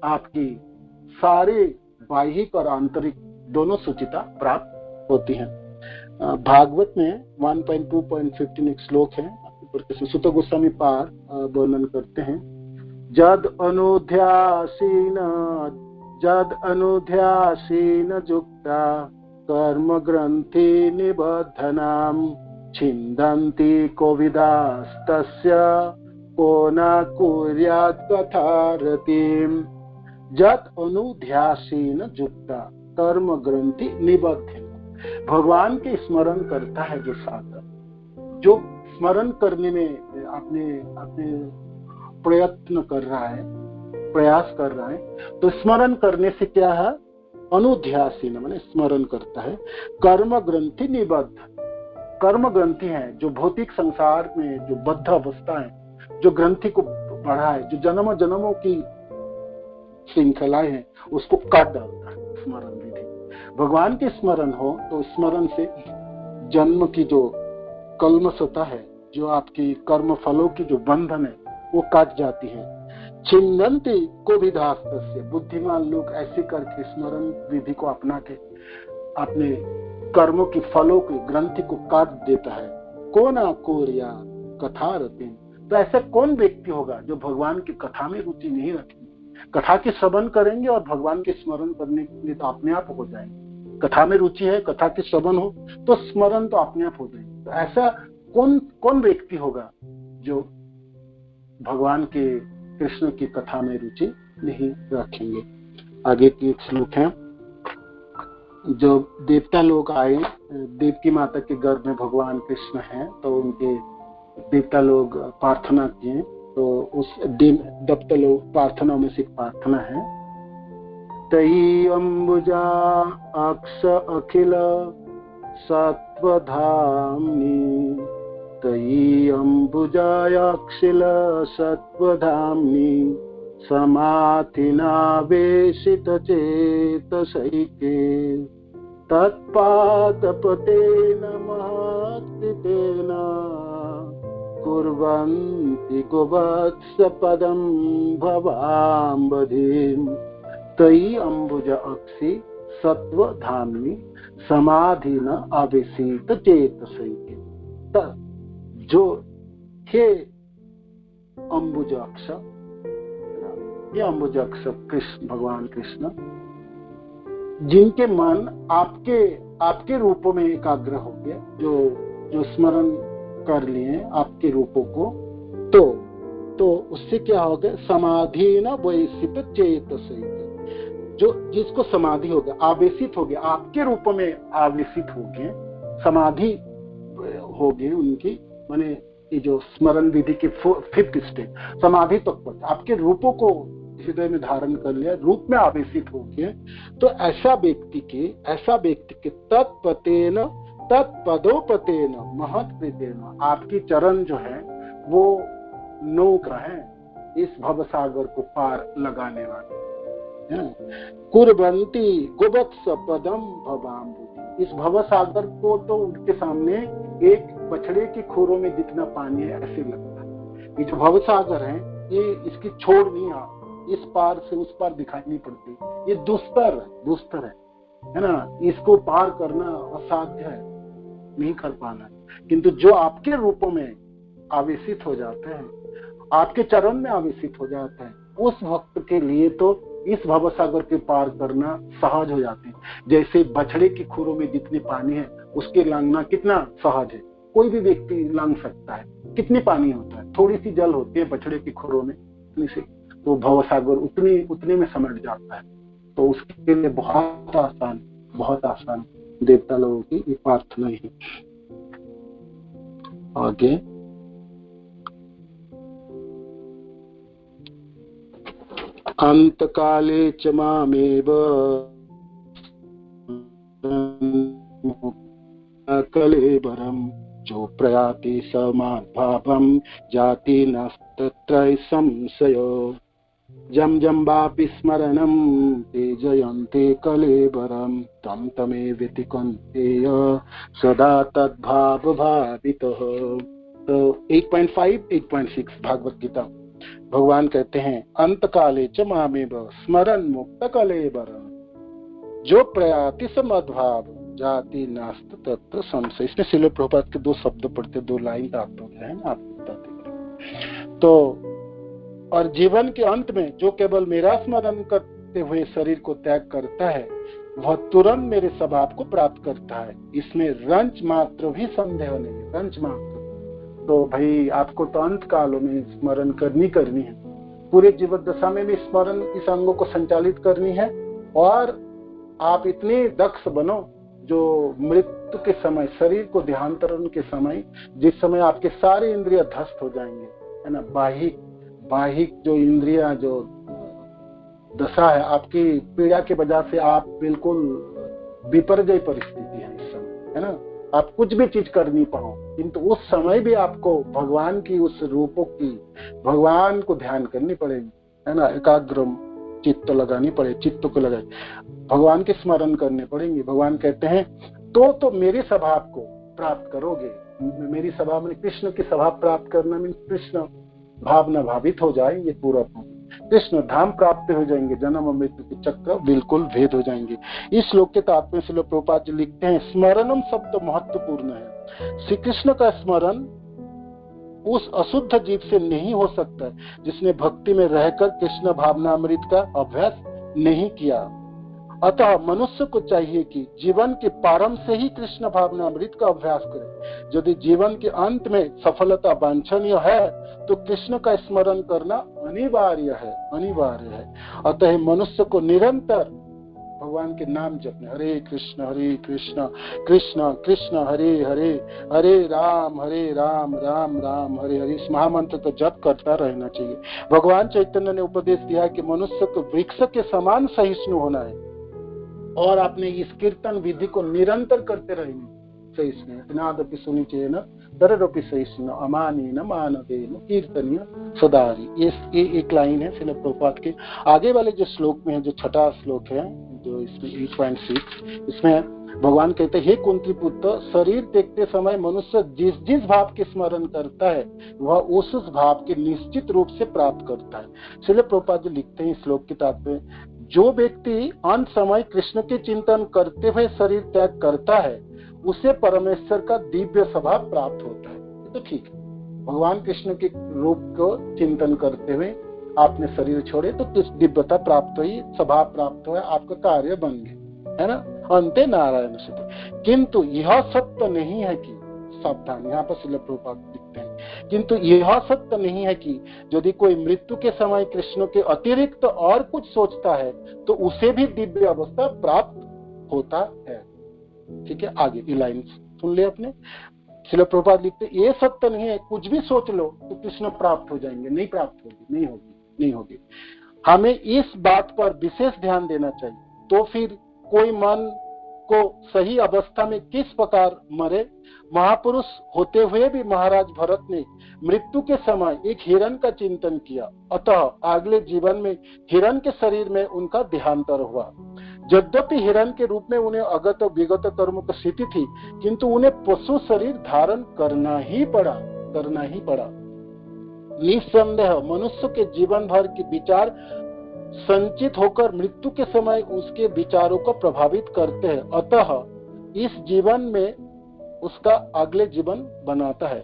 आपकी सारे बाहिक और आंतरिक दोनों सुचिता प्राप्त होती है। भागवत में 1.2.15 एक श्लोक है, सुत गोस्वामी पार वर्णन करते हैं। जद अनुध्यासीन जुक्ता कर्म ग्रंथि निबद्धनाम छिन्दन्ति कोविदास्तस्य को न कुर्यात् कथारतिम्। जद अनुध्यासीन जुक्ता कर्म ग्रंथि निबद्धनाम। भगवान के स्मरण करता है जो साधक, जो स्मरण करने में आपने प्रयत्न कर रहा है, प्रयास कर रहा है, तो स्मरण करने से क्या है, अनुध्यासीन माने स्मरण करता है, कर्म ग्रंथि निबद्ध। कर्म ग्रंथि है जो भौतिक संसार में जो बद्ध अवस्था है, जो ग्रंथि को बढ़ा है, जो जन्म जन्मों की श्रृंखलाएं हैं, उसको काट डालता है स्मरण विधि। भगवान के स्मरण हो तो स्मरण से जन्म की जो कल्मशता है, जो आपकी कर्म फलों की जो बंधन है, वो काट जाती है। छिन्दन्ति कोविदास्तस्य। बुद्धिमान लोग ऐसे करके स्मरण विधि को अपना के अपने कर्मों की फलों की ग्रंथि को काट देता है। कोना कोरिया कथा रतिम। तो ऐसा कौन व्यक्ति होगा जो भगवान की कथा में रुचि नहीं रखेंगे, कथा के श्रवण करेंगे और भगवान के स्मरण करने के लिए तो अपने आप हो जाएंगे। कथा में रुचि है, कथा के श्रवण हो तो स्मरण तो अपने आप हो जाएंगे। तो ऐसा कौन व्यक्ति होगा जो भगवान के कृष्ण की कथा में रुचि नहीं रखेंगे। आगे की एक श्लोक है, जो देवता लोग आए, देवकी माता के गर्भ में भगवान कृष्ण हैं, तो उनके देवता लोग प्रार्थना किए, तो उस देवता लोग प्रार्थना में से प्रार्थना है, तई अंबुजा अक्ष अखिल सत्वधाम्नि, तई अंबुजायाक्षिल सत्वधाम्नि, समाधिनावेशित चेतसैके, तत्पादपतेन महत्कृतेन कुर्वन्ति गोवत्सपदं भवाम्बधिम्। तई अंबुज अक्षि सत्वधाम्नि समाधिन आवेशित चेतसैके। जो हे अंबुजाक्ष, ये अंबुजाक्ष कृष्ण, भगवान कृष्ण, जिनके मन आपके रूपों में एकाग्र हो गया, जो स्मरण कर लिए आपके रूपों को, तो उससे क्या हो गया, समाधि न वैसित चेतसैके। जो जिसको समाधि हो गया, आवेशित हो गया, आपके रूपों में आवेशित हो गए, समाधि हो गई उनकी, माने ये जो स्मरण विधि की 5th स्टेप समाधि तक पहुंचे, आपके रूपों को हृदय में धारण कर लिया, रूप में आवेशित हो गए। तो ऐसा व्यक्ति के तत्पतेन तत्पदोपतेन महत्कृतेन, आपकी चरण जो है वो नौक है इस भवसागर को पार लगाने वाले, कुर्वन्ति गोवत्स पदम भवाम्बुधि। इस भवसागर को तो उनके सामने एक बछड़े के खुरों में जितना पानी है ऐसे लगता है। ये जो भवसागर है, ये इसकी छोड़ नहीं, आप इस पार से उस पार दिखाई नहीं पड़ती, ये दुस्तर है ना, इसको पार करना असाध्य है, नहीं कर पाना। किंतु जो आपके रूपों में आवेशित हो जाते हैं, आपके चरण में आवेशित हो जाते हैं, उस भक्त के लिए तो इस भवसागर के पार करना सहज हो जाते हैं। जैसे बछड़े की खुरों में जितने पानी है उसके लांघना कितना सहज है, कोई भी व्यक्ति लांघ सकता है। कितनी पानी होता है, थोड़ी सी जल होती है बछड़े की खुरों में, से तो भवसागर उतने में समझ जाता है। तो उसके लिए बहुत आसान देवता लोगों की ये प्रार्थना है। आगे अंतकाले च मामेव कलेबरम जो प्रयाति समान भावम जाति नस्तत्र संशयो जम जम वापि स्मरणम ते जयन्ते कलेबरम तम तमे व्यतिकन्तेय सदा तद्भाव भावितः। तो 8.5 8.6 भागवत गीता भगवान कहते हैं अंतकाले च मामेव स्मरन् मुक्त कलेबरम जो प्रयाति समद्भाव जाति नास्त तत्र संशय। इसमें श्रील प्रभुपाद के 2 शब्द पढ़ते, 2 लाइन का आप लोग है ना, आप बताते। तो और जीवन के अंत में जो केवल मेरा स्मरण करते हुए शरीर को त्याग करता है वह तुरंत मेरे स्वभाव को प्राप्त करता है, इसमें रंच मात्र भी संदेह नहीं, रंच मात्र। तो भाई आपको तो अंत कालों में स्मरण करनी है, पूरे जीवन दशा में भी स्मरण इस अंगों को संचालित करनी है। और आप इतने दक्ष बनो जो मृत्यु के समय, शरीर को देहांतरण के समय, जिस समय आपके सारे इंद्रिय ध्वस्त हो जाएंगे, है ना, बाहिक जो इंद्रिया जो दशा है आपकी पीड़ा के वजह से आप बिल्कुल विपर्जय परिस्थिति है इस समय, है ना, आप कुछ भी चीज कर नहीं पाओ, किंतु उस समय भी आपको भगवान की उस रूपों की, भगवान को ध्यान करनी पड़ेगी, है ना, एकाग्र चित्त लगानी पड़े, चित्त को लगाए, भगवान के स्मरण करने पड़ेंगे। भगवान कहते हैं तो मेरे स्वभाव को प्राप्त करोगे। मेरी स्वभाव में कृष्ण की स्वभाव प्राप्त करना में कृष्ण भावना भावित हो जाएंगे, पूरा कृष्ण धाम प्राप्त हो जाएंगे, जन्म मृत्यु के चक्र बिल्कुल भेद हो जाएंगे। इस श्लोक के तात्पर्य से प्रभुपाद जी लिखते हैं स्मरणम शब्द महत्वपूर्ण है। श्री कृष्ण का स्मरण उस अशुद्ध जीव से नहीं हो सकता है जिसने भक्ति में रहकर कृष्ण भावनामृत का अभ्यास नहीं किया। अतः मनुष्य को चाहिए कि जीवन के प्रारंभ से ही कृष्ण भावनामृत का अभ्यास करे। यदि जीवन के अंत में सफलता वांछनीय है तो कृष्ण का स्मरण करना अनिवार्य है। अतः मनुष्य को निरंतर भगवान के नाम जपने, हरे कृष्ण कृष्ण कृष्ण हरे हरे, हरे राम राम राम हरे हरे, इस महामंत्र को जप करता रहना चाहिए। भगवान चैतन्य ने उपदेश दिया कि मनुष्य को वृक्ष के समान सहिष्णु होना है और आपने इस कीर्तन विधि को निरंतर करते रहेंगे। सहिष्णु नादपि सुनिचेन न तररपि सहिष्णु अमानेन मानवेन कीर्तनीय सदारी। ये एक लाइन है श्रील प्रभुपाद के। आगे वाले जो श्लोक में है, जो छठा श्लोक है, जो इसमें 8.6, इसमें भगवान कहते हैं हे कुंती पुत्र, शरीर देखते समय मनुष्य जिस भाव के स्मरण करता है वह उस भाव के निश्चित रूप से प्राप्त करता है। श्रील प्रभुपाद जी लिखते हैं श्लोक के तात्पर्य, जो व्यक्ति अंत समय कृष्ण के चिंतन करते हुए शरीर त्याग करता है उसे परमेश्वर का दिव्य स्वभाव प्राप्त होता है। तो ठीक है, भगवान कृष्ण के रूप को चिंतन करते हुए आपने शरीर छोड़े तो कुछ दिव्यता प्राप्त हुई, स्वभाव प्राप्त हुआ, आपका कार्य बन गया, है ना, अंते नारायण सिद्ध। किंतु यह सत्य नहीं है कि, सावधान, यहाँ पर श्रील प्रभुपाद लिखते हैं, किंतु यह सत्य नहीं है कि यदि कोई मृत्यु के समय कृष्ण के अतिरिक्त और कुछ सोचता है तो उसे भी दिव्य अवस्था प्राप्त होता है। ठीक है, आगे ये लाइन सुन ले आपने। श्रील प्रभुपाद लिखते ये सत्य नहीं है, कुछ भी सोच लो तो कृष्ण प्राप्त हो जाएंगे, नहीं प्राप्त होगी, नहीं होगी। हमें इस बात पर विशेष ध्यान देना चाहिए। तो फिर कोई मन को सही अवस्था में किस प्रकार मरे। महापुरुष होते हुए भी महाराज भरत ने मृत्यु के समय एक हिरण का चिंतन किया, अतः अगले जीवन में हिरण के शरीर में उनका देहांतर हुआ। यद्यपि हिरण के रूप में उन्हें अगत और विगत कर्म की स्थिति थी, किंतु उन्हें पशु शरीर धारण करना ही पड़ा। निस्संदेह मनुष्य के जीवन भर के विचार संचित होकर मृत्यु के समय उसके विचारों को प्रभावित करते हैं, अतः इस जीवन में उसका अगले जीवन बनाता है।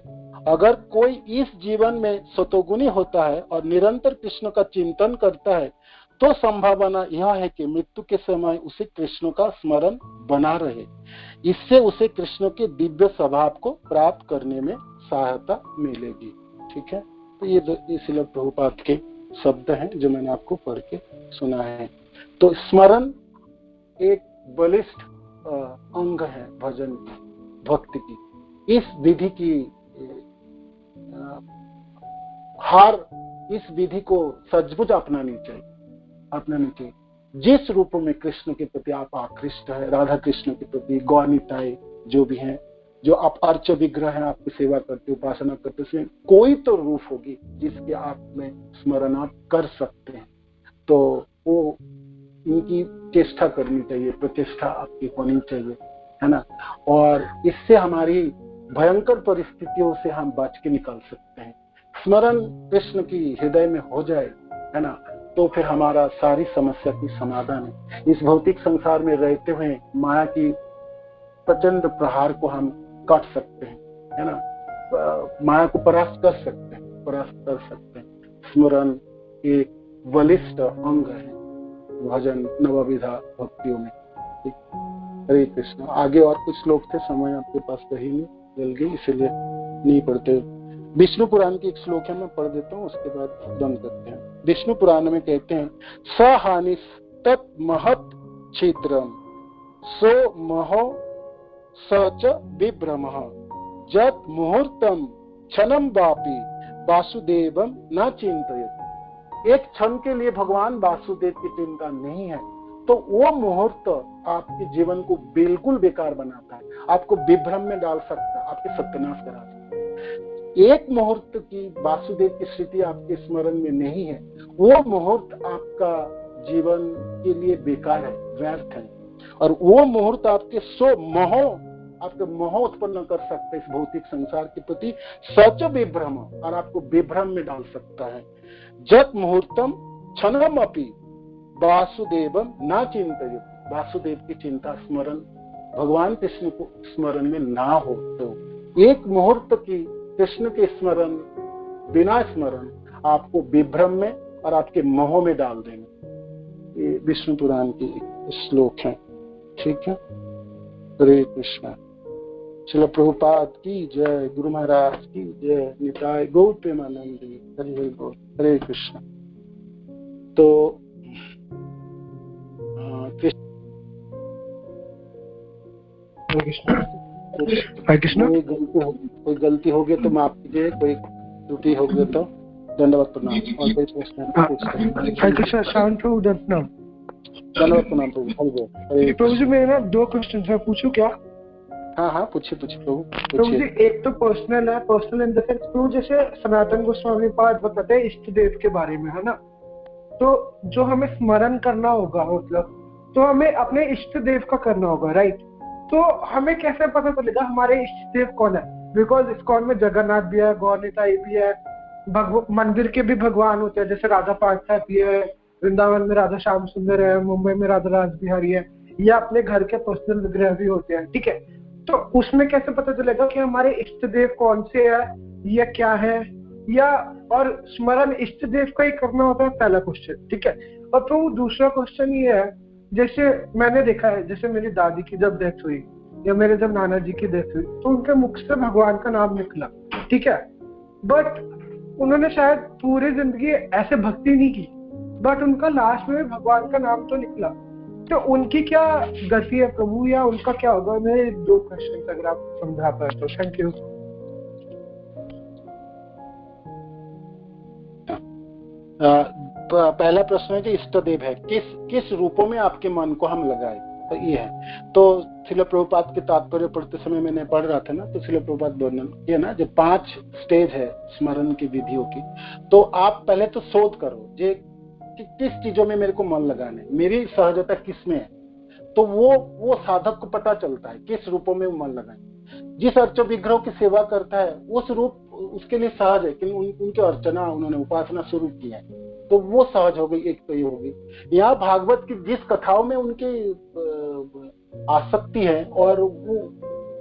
अगर कोई इस जीवन में सतोगुणी होता है और निरंतर कृष्ण का चिंतन करता है तो संभावना यह है कि मृत्यु के समय उसे कृष्ण का स्मरण बना रहे। इससे उसे कृष्ण के दिव्य स्वभाव को प्राप्त करने में सहायता मिलेगी। ठीक है, तो ये श्रील प्रभुपाद के शब्द हैं जो मैंने आपको पढ़ के सुना है। तो स्मरण एक बलिष्ठ अंग है भजन भक्ति की। इस विधि की इस विधि को सचमुच अपनानी चाहिए। जिस रूप में कृष्ण के प्रति आप आकृष्ट है, राधा कृष्ण के प्रति गौनिताएं जो भी हैं, जो आप अर्च विग्रह हैं, आपकी सेवा करते उपासना करते, उसमें कोई तो रूप होगी जिसके आप में स्मरण आप कर सकते हैं। तो वो इनकी चेष्टा करनी चाहिए, प्रचेष्टा आपकी होनी चाहिए, है ना। और इससे हमारी भयंकर परिस्थितियों से हम बच के निकल सकते हैं। स्मरण कृष्ण की हृदय में हो जाए, है ना, तो फिर हमारा सारी समस्या की समाधान है। इस भौतिक संसार में रहते हुए माया की प्रचंड प्रहार को हम काट सकते हैं, है ना, माया को परास्त कर सकते हैं। स्मरण एक बलिष्ठ अंग है भजन नवविधा भक्तियों में। हरे कृष्ण। आगे और कुछ श्लोक थे, समय आपके पास कहीं नहीं मिल गई, इसलिए नहीं पढ़ते। विष्णु पुराण की एक श्लोक है, मैं पढ़ देता हूँ, उसके बाद बंद करते हैं। विष्णु पुराण में कहते हैं, स हानिस तत् महत् छिद्रम सो महो सच विभ्रमः जत मुहूर्तम क्षणम वापि वासुदेवम न चिंतयेत्। एक क्षण के लिए भगवान वासुदेव की चिंता नहीं है तो वो मुहूर्त आपके जीवन को बिल्कुल बेकार बनाता है, आपको विभ्रम में डाल सकता है, आपके सत्यानाश करा सकता है। एक मुहूर्त की वासुदेव की स्थिति आपके स्मरण में नहीं है, वो मुहूर्त आपका जीवन के लिए बेकार है, व्यर्थ है। और वो मुहूर्त आपके मोह उत्पन्न कर सकते हैं इस भौतिक संसार के प्रति, सच विभ्रम, और आपको विभ्रम में डाल सकता है। जत मुहूर्तम क्षणम अपि वासुदेवम न चिंतयेत्। वासुदेव की चिंता, स्मरण, भगवान कृष्ण को स्मरण में ना हो तो एक मुहूर्त की कृष्ण के स्मरण, बिना स्मरण आपको विभ्रम में और आपके मोह में डाल देंगे। ये विष्णु पुराण की श्लोक है। ठीक है, हरे कृष्ण। श्रील प्रभुपाद की जय, गुरु महाराज की जय, निताय गौर प्रेमानंद। हरे गौर। हरे कृष्ण। तो कोई गलती हो गई तो माफ कीजिए, कोई त्रुटि हो गई तो दंडवत प्रणाम। और कोई प्रश्न? दंडवत प्रणाम प्रभु जी। मेरे ना 2 क्वेश्चन है, पूछूं क्या? हाँ पूछिए प्रभु जी। एक तो पर्सनल है, पर्सनल इन द सेंस प्रभु, जैसे सनातन गोस्वामी पाद बताते हैं इष्ट देव के बारे में, है ना, तो जो हमें स्मरण करना होगा, मतलब तो हमें अपने इष्ट देव का करना होगा, राइट? तो हमें कैसे पता चलेगा हमारे इष्ट देव कौन है? बिकॉज इस्कॉन में जगन्नाथ भी है, गौरनिताई भी है, मंदिर के भी भगवान होते हैं, जैसे राधा पार्थ भी है, वृंदावन में राधा श्याम सुंदर है, मुंबई में राधा राज बिहारी है, या अपने घर के पर्सनल विग्रह भी होते हैं। ठीक है, तो उसमें कैसे पता चलेगा कि हमारे इष्ट देव कौन से है या क्या है? या और स्मरण इष्ट देव का ही करना होता है, पहला क्वेश्चन। ठीक है, और तो दूसरा क्वेश्चन ये है, जैसे मैंने देखा है, जैसे मेरी दादी की जब डेथ हुई या मेरे जब नाना जी की डेथ हुई तो उनके मुख से भगवान का नाम निकला। ठीक है, बट उन्होंने शायद पूरी जिंदगी ऐसे भक्ति नहीं की, बट उनका लास्ट में भगवान का नाम तो निकला। तो उनकी क्या गति है प्रभु, या उनका क्या होगा? मेरे 2 क्वेश्चन अगर आप समझा पाए तो। Thank you. पहला प्रश्न है कि इष्ट देव है किस रूपों में आपके मन को हम लगाए, तो ये है। तो श्रील प्रभुपाद के तात्पर्य पढ़ते समय मैंने पढ़ रहा था ना, तो श्रील प्रभुपाद वर्णन किया ना, जो 5 स्टेज है स्मरण की विधियों की। तो आप पहले तो शोध करो कि किस चीजों में मेरे को मन लगाना है, मेरी सहजता किस में है। तो वो साधक को पता चलता है किस रूपों में वो मन लगाए। जिस अर्च विग्रह की सेवा करता है उस रूप उसके लिए सहज है कि उनकी अर्चना, उन्होंने उपासना शुरू की है, तो वो सहज हो गई। एक तो ये हो गई। यहाँ भागवत की जिस कथाओं में उनकी आसक्ति है और वो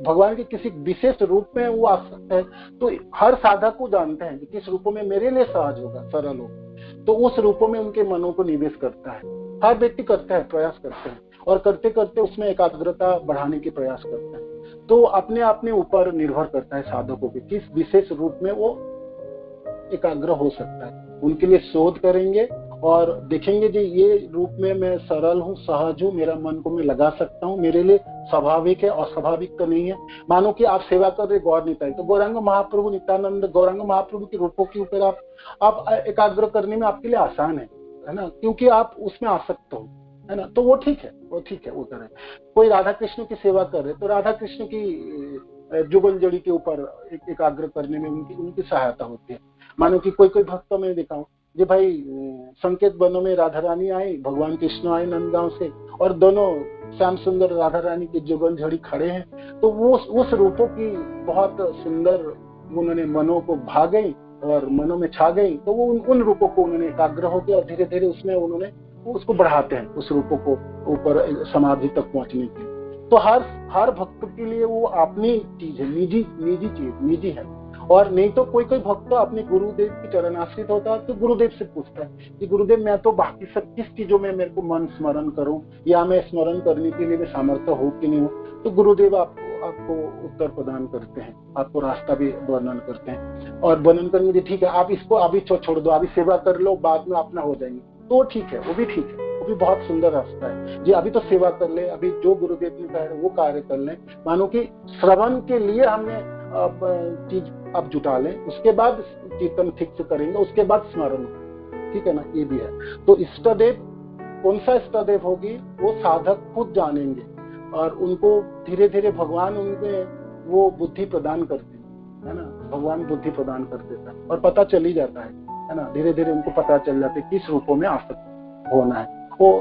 भगवान के किसी विशेष रूप में वो आ सकता है, तो हर साधक को जानते हैं कि किस रूपों में मेरे लिए सहज होगा, सरल होगा, तो उस रूपों में उनके मनों को निवेश करता है। हर व्यक्ति करता है, प्रयास करते हैं, और करते करते उसमें एकाग्रता बढ़ाने की प्रयास करते हैं। तो अपने अपने ऊपर निर्भर करता है साधकों के किस विशेष रूप में वो एकाग्र हो सकता है। उनके लिए शोध करेंगे और देखेंगे जी ये रूप में मैं सरल हूँ, सहज हूँ, मेरा मन को मैं लगा सकता हूँ, मेरे लिए स्वाभाविक है, अस्वाभाविक तो नहीं है। मानो कि आप सेवा कर रहे गौर निताई, तो गौरांग महाप्रभु नित्यानंद गौरांग महाप्रभु के रूपों के ऊपर आप एकाग्र करने में आपके लिए आसान है ना, क्योंकि आप उसमें आसक्त हो, है ना। तो वो ठीक है, वो करें। कोई राधा कृष्ण की सेवा कर रहे तो राधा कृष्ण की जुगल जड़ी के ऊपर एकाग्र करने में उनकी सहायता होती है। मानो कि कोई भक्तों में दिखाऊं जी भाई, संकेत वनों में राधा रानी आई, भगवान कृष्ण आए नंदगांव से, और दोनों श्याम सुंदर राधा रानी की जुगल झड़ी खड़े हैं, तो वो उस रूपों की बहुत सुंदर उन्होंने मनों को भा गई और मनों में छा गई। तो वो उन रूपों को उन्होंने एकाग्र हो गया और धीरे धीरे उसमें उन्होंने उसको बढ़ाते हैं, उस रूपों को ऊपर समाधि तक पहुंचने के लिए। तो हर भक्त के लिए वो अपनी चीज है, निजी है। और नहीं तो कोई भक्त अपने गुरुदेव की चरण आश्रित होता है तो गुरुदेव से पूछता है कि गुरुदेव मैं तो बाकी सब किस चीजों में मेरे को मन स्मरण करूं, या मैं स्मरण करने के लिए सामर्थ्य हो कि नहीं हो, तो गुरुदेव आपको उत्तर प्रदान करते हैं, आपको रास्ता भी वर्णन करते हैं। और वर्णन करेंगे ठीक है आप इसको अभी छोड़ दो, अभी सेवा कर लो, बाद में अपना हो जाएंगे, तो ठीक है, वो भी ठीक है, वो भी बहुत सुंदर रास्ता है जी। अभी तो सेवा कर ले, अभी जो गुरुदेव ने कहा वो कार्य कर ले। मानो कि श्रवण के लिए हमने चीज अब जुटा लें, उसके बाद कीर्तन ठीक से करेंगे, उसके बाद स्मरण, ठीक है ना, ये भी है। तो इष्ट देव कौन सा इष्ट देव होगी वो साधक खुद जानेंगे, और उनको धीरे धीरे भगवान उनमें वो बुद्धि प्रदान करते हैं, है ना, भगवान बुद्धि प्रदान कर देता है और पता चल ही जाता है ना, धीरे धीरे उनको पता चल जाता है किस रूपों में आसक्त होना है। वो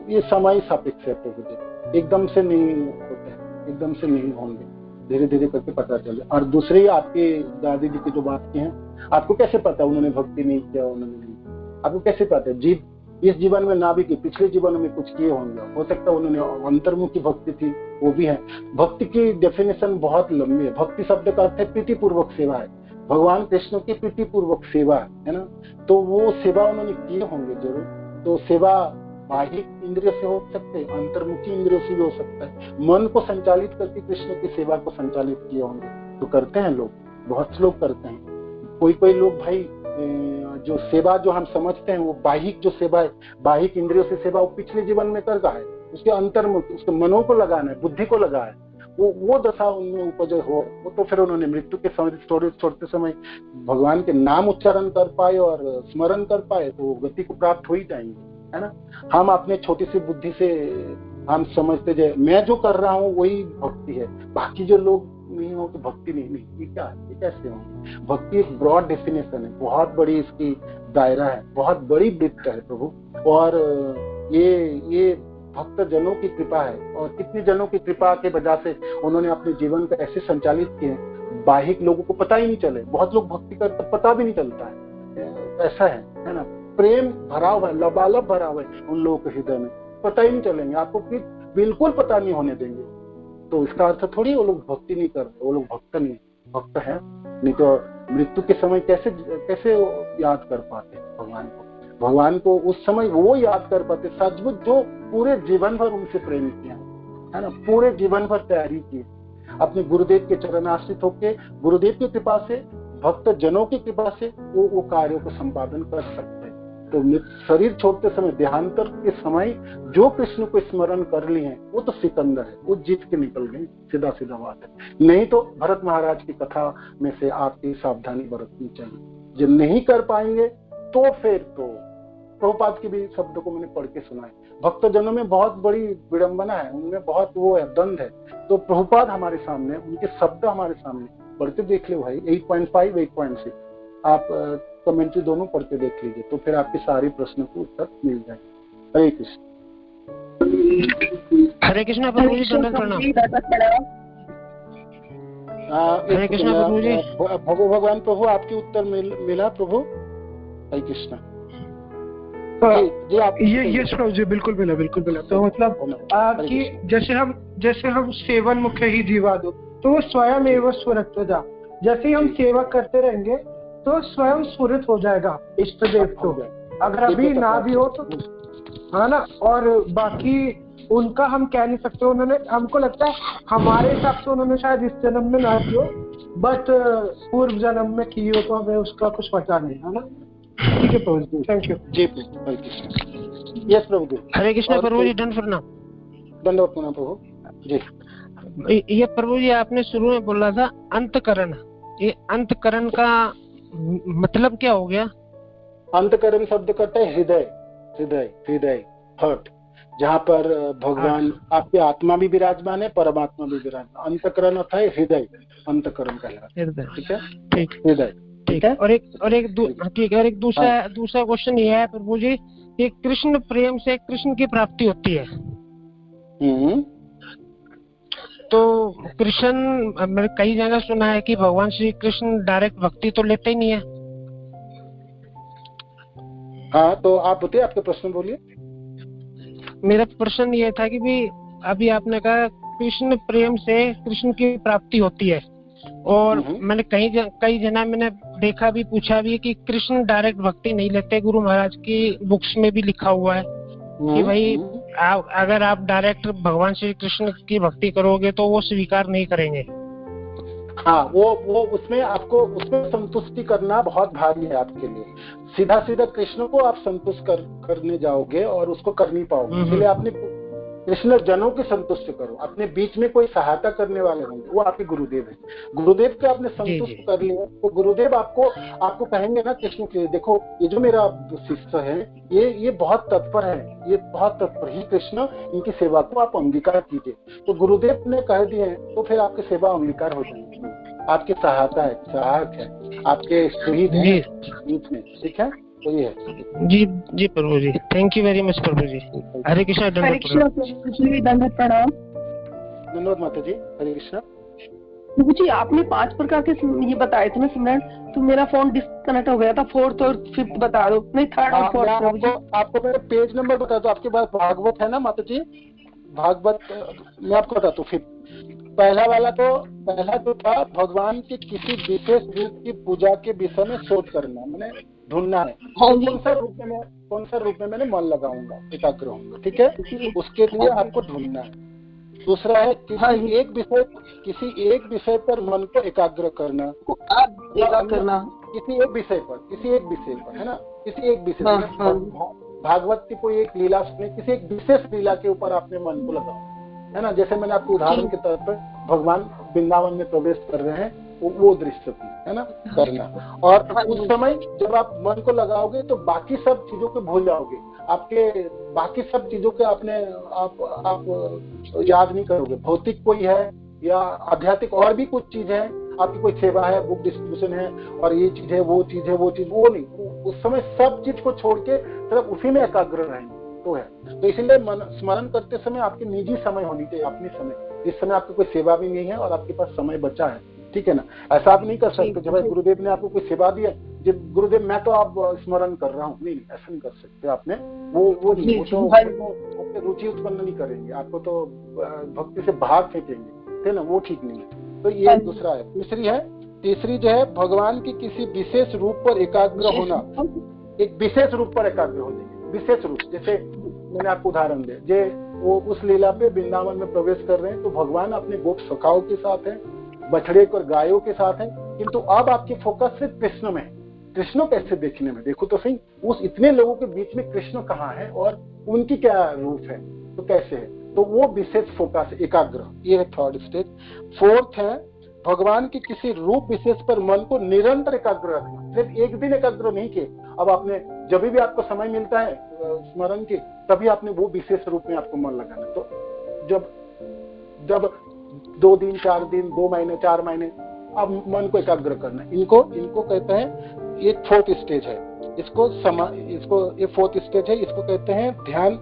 ये समय सापेक्ष है प्रभु जी, एकदम से नहीं होते हैं, एकदम से नहीं होंगे, धीरे धीरे करके पता चले। और दूसरी आपकी दादी जी की जो बात की है, आपको कैसे पता उन्होंने भक्ति नहीं किया, उन्होंने नहीं, आपको कैसे पता है? इस जीवन में ना भी की, पिछले जीवन में कुछ किए होंगे, हो सकता है उन्होंने अंतर्मुखी भक्ति थी, वो भी है। भक्ति की डेफिनेशन बहुत लंबी है। भक्ति शब्द का अर्थ है प्रीति पूर्वक सेवा है, भगवान कृष्ण की प्रीति पूर्वक सेवा है ना। तो वो सेवा उन्होंने किए होंगे जरूर। तो सेवा बाह्य इंद्रिय से हो सकते हैं, अंतर्मुखी इंद्रियों से भी हो सकता है। मन को संचालित करके कृष्ण की सेवा को संचालित किए होंगे, तो करते हैं लोग, बहुत लोग करते हैं। कोई लोग भाई जो सेवा जो हम समझते हैं वो बाहिक जो सेवा है, बाहिक इंद्रियों से सेवा, वो पिछले जीवन में कर रहा है, उसके अंतर्मुख, उसके मनों को लगाना है, बुद्धि को लगा है, वो दशा उनमें उपजय हो, वो तो फिर उन्होंने मृत्यु के समय छोड़ते समय भगवान के नाम उच्चारण कर पाए और स्मरण कर पाए, तो गति को प्राप्त हो ही जाएंगे, है ना। हम अपने छोटी सी बुद्धि से हम समझते जाए मैं जो कर रहा हूँ वही भक्ति है, बाकी जो लोग नहीं हो तो भक्ति नहीं, ये क्या है, ये कैसे हो? भक्ति एक ब्रॉड डेफिनेशन है, बहुत बड़ी इसकी दायरा है, बहुत बड़ी वृत्त है प्रभु। और ये भक्त जनों की कृपा है, और कितने जनों की कृपा के वजह से उन्होंने अपने जीवन को ऐसे संचालित किए, बाहिक लोगों को पता ही नहीं चले। बहुत लोग भक्ति करते पता भी नहीं चलता है, ऐसा है ना। प्रेम भरा हुआ है, लबालब भरा हुआ है उन लोगों के हृदय में, पता ही नहीं चलेंगे, आपको बिल्कुल पता नहीं होने देंगे। तो इसका अर्थ थोड़ी वो लोग भक्ति नहीं कर रहे, वो लोग भक्त नहीं, भक्त है। नहीं तो मृत्यु के समय कैसे याद कर पाते भगवान को उस समय वो याद कर पाते सचमुच जो पूरे जीवन भर उनसे प्रेम किया है ना, पूरे जीवन भर तैयारी की, अपने गुरुदेव के चरण आश्रित होकर गुरुदेव की कृपा से, भक्त जनों की कृपा से वो कार्यों को संपादन कर सकते हैं। तो शरीर छोड़ते समय, देहांतर के समय जो कृष्ण को स्मरण कर लिए हैं वो तो सिकंदर है, वो जीत के निकल गए, सीधा सीधा बात है। नहीं तो भरत महाराज की कथा में से आपकी सावधानी बरतनी चाहिए। जब नहीं कर पाएंगे तो फिर तो प्रभुपाद के भी शब्दों को मैंने पढ़ के सुना है, भक्त जनों में बहुत बड़ी विडंबना है, उनमें बहुत वो है, द्वंद है। तो प्रभुपाद हमारे सामने, उनके शब्द हमारे सामने, पढ़ते देख लो भाई, 8.5 8.6 आप कमेंट्री दोनों पढ़ के देख लीजिए, तो फिर आपके सारे प्रश्नों को उत्तर मिल जाएंगे। हरे कृष्ण। हरे कृष्ण प्रभु जी, दंडवत प्रणाम। हरे कृष्ण प्रभु जी। भगवान प्रभु आपके उत्तर मिला प्रभु। हरे कृष्ण जी। आप ये प्रभु जी बिल्कुल मिला। तो मतलब कि जैसे हम सेवन मुख्य ही जीवा दो, तो वो स्वयं एवं स्फुरत्वदा, जैसे ही हम सेवा करते रहेंगे तो स्वयं स्फुरित हो जाएगा इष्ट देव को, अगर अभी ना भी हो तो, है ना। और बाकी उनका हम कह नहीं सकते, उन्होंने, हमको लगता है हमारे हिसाब से उन्होंने शायद इस जन्म में ना की हो, बट पूर्व जन्म में की हो, तो हमें उसका कुछ पता नहीं, है ना। ठीक है प्रभु जी, थैंक यू जी। हरे कृष्ण। यस प्रभु जी। हरे कृष्ण प्रभु जी, दंड प्रणाम। दंडवत प्रणाम प्रभु जी। ये प्रभु जी आपने शुरू में बोला था अंतकरण, ये अंतकरण का मतलब क्या हो गया? अंतकरण शब्द करते हैं हृदय, हृदय, हृदय, हर्ट, जहाँ पर भगवान आपके आत्मा भी विराजमान है, परमात्मा भी विराजमान। अंतकरण होता है हृदय, अंतकरण कहलाता है। ठीक है, ठीक, हृदय। ठीक है। और एक दूसरा क्वेश्चन ये है प्रभु जी, कि कृष्ण प्रेम से कृष्ण की प्राप्ति होती है, तो कृष्ण, मैंने कई जगह सुना है कि भगवान श्री कृष्ण डायरेक्ट भक्ति तो लेते ही नहीं है। हाँ, तो आप बताइए, आपके प्रश्न बोलिए। मेरा प्रश्न ये था कि भी अभी आपने कहा कृष्ण प्रेम से कृष्ण की प्राप्ति होती है, और मैंने कई जना मैंने देखा भी, पूछा भी कि कृष्ण डायरेक्ट भक्ति नहीं लेते। गुरु महाराज की बुक्स में भी लिखा हुआ है कि भाई अगर आप डायरेक्ट भगवान श्री कृष्ण की भक्ति करोगे तो वो स्वीकार नहीं करेंगे। हाँ, वो उसमें आपको, उसमें संतुष्टि करना बहुत भारी है आपके लिए। सीधा सीधा कृष्ण को आप संतुष्ट करने जाओगे और उसको कर नहीं पाओगे। इसलिए आपने कृष्ण जनों की संतुष्ट करो। अपने बीच में कोई सहायता करने वाले होंगे, वो आपके गुरुदेव है। गुरुदेव को आपने संतुष्ट कर लिया तो गुरुदेव आपको कहेंगे ना कृष्ण के, देखो ये जो मेरा शिष्य है ये बहुत तत्पर है, ये बहुत तत्पर ही कृष्ण, इनकी सेवा को आप अंगीकार कीजिए। तो गुरुदेव ने कह दिए तो फिर आपकी सेवा अंगीकार हो जाएगी, आपकी सहायता है, सहायक है, आपके शहीद है बीच में। ठीक है, तो ये है। जी प्रभु जी, थैंक यू वेरी मच प्रभु जी। हरे कृष्ण। दंडवत प्रणाम। धन्यवाद माता जी। हरे कृष्ण। प्रभु जी, आपने 5 प्रकार के ये बताए थे ना सिमरन, तो मेरा फोन डिस्कनेक्ट हो गया था। 4th और 5th बता दो, नहीं 3rd और 4th। आपको मेरे पेज नंबर बता दो, आपके पास भागवत है ना माता जी? भागवत मैं आपको बताता हूँ। 5th पहला जो था, भगवान के किसी विशेष रूप की पूजा के विषय में सोच करना, मैंने ढूंढना है कौन सा रूप में मैंने मन लगाऊंगा, एकाग्र होऊंगा। ठीक है, उसके लिए आपको ढूंढना है। दूसरा है किसी एक विषय पर मन को एकाग्र करना, किसी एक विषय पर, है ना, किसी एक विषय पर। भागवत की कोई एक लीला सुने, किसी एक विशेष लीला के ऊपर आपने मन को लगाओ, है ना। जैसे मैंने आपको उदाहरण के तौर पर भगवान वृंदावन में प्रवेश कर रहे हैं, वो दृश्य भी, है ना, करना। और उस समय जब आप मन को लगाओगे तो बाकी सब चीजों को भूल जाओगे, आपके बाकी सब चीजों के आप याद नहीं करोगे। भौतिक कोई है या आध्यात्मिक और भी कुछ चीज है, आपकी कोई सेवा है, बुक डिस्ट्रीब्यूशन है, और ये चीज है, वो नहीं। उस समय सब चीज को छोड़ के सिर्फ उसी में एकाग्र रहेंगे तो है। तो इसीलिए स्मरण करते समय आपकी निजी समय होनी चाहिए, अपनी समय। इस समय आपकी कोई सेवा भी नहीं है और आपके पास समय बचा है, ठीक है ना। ऐसा आप नहीं कर सकते जब गुरुदेव ने आपको कोई सेवा दिया, जब गुरुदेव मैं तो आप स्मरण कर रहा हूँ, नहीं, ऐसा नहीं कर सकते आपने। वो नहीं, वो तो आपसे रुचि उत्पन्न नहीं करेंगे, आपको तो भक्ति से भाग फेंकेंगे, है ना, वो ठीक नहीं है। तो ये दूसरा है। तीसरी जो है, भगवान की किसी विशेष रूप पर एकाग्र होना। एक विशेष रूप पर एकाग्र हो जाएंगे, विशेष रूप। जैसे मैंने आपको उदाहरण दिया, वो उस लीला पे वृंदावन में प्रवेश कर रहे हैं तो भगवान अपने गोप सखाओं के साथ है, बछड़े और गायों के साथ है, किंतु अब आपकी फोकस सिर्फ कृष्ण में है। कृष्ण कैसे देखने में, देखो तो सही, उस इतने लोगों के बीच में कृष्ण कहाँ है और उनकी क्या रूप है, तो कैसे है, तो वो विशेष फोकस, एकाग्र। ये है 3rd स्टेज। 4th है, भगवान के किसी रूप विशेष पर मन को निरंतर एकाग्र रखना। सिर्फ एक दिन एकाग्र नहीं किए, अब आपने जब भी आपको समय मिलता है स्मरण के, तभी आपने वो विशेष रूप में आपको मन लगाना। तो जब 2 दिन, 4 दिन, 2 महीने, 4 महीने अब मन को एकाग्र करना, इनको कहते हैं, ये 4th स्टेज है। ये 4th स्टेज है, इसको कहते हैं ध्यान,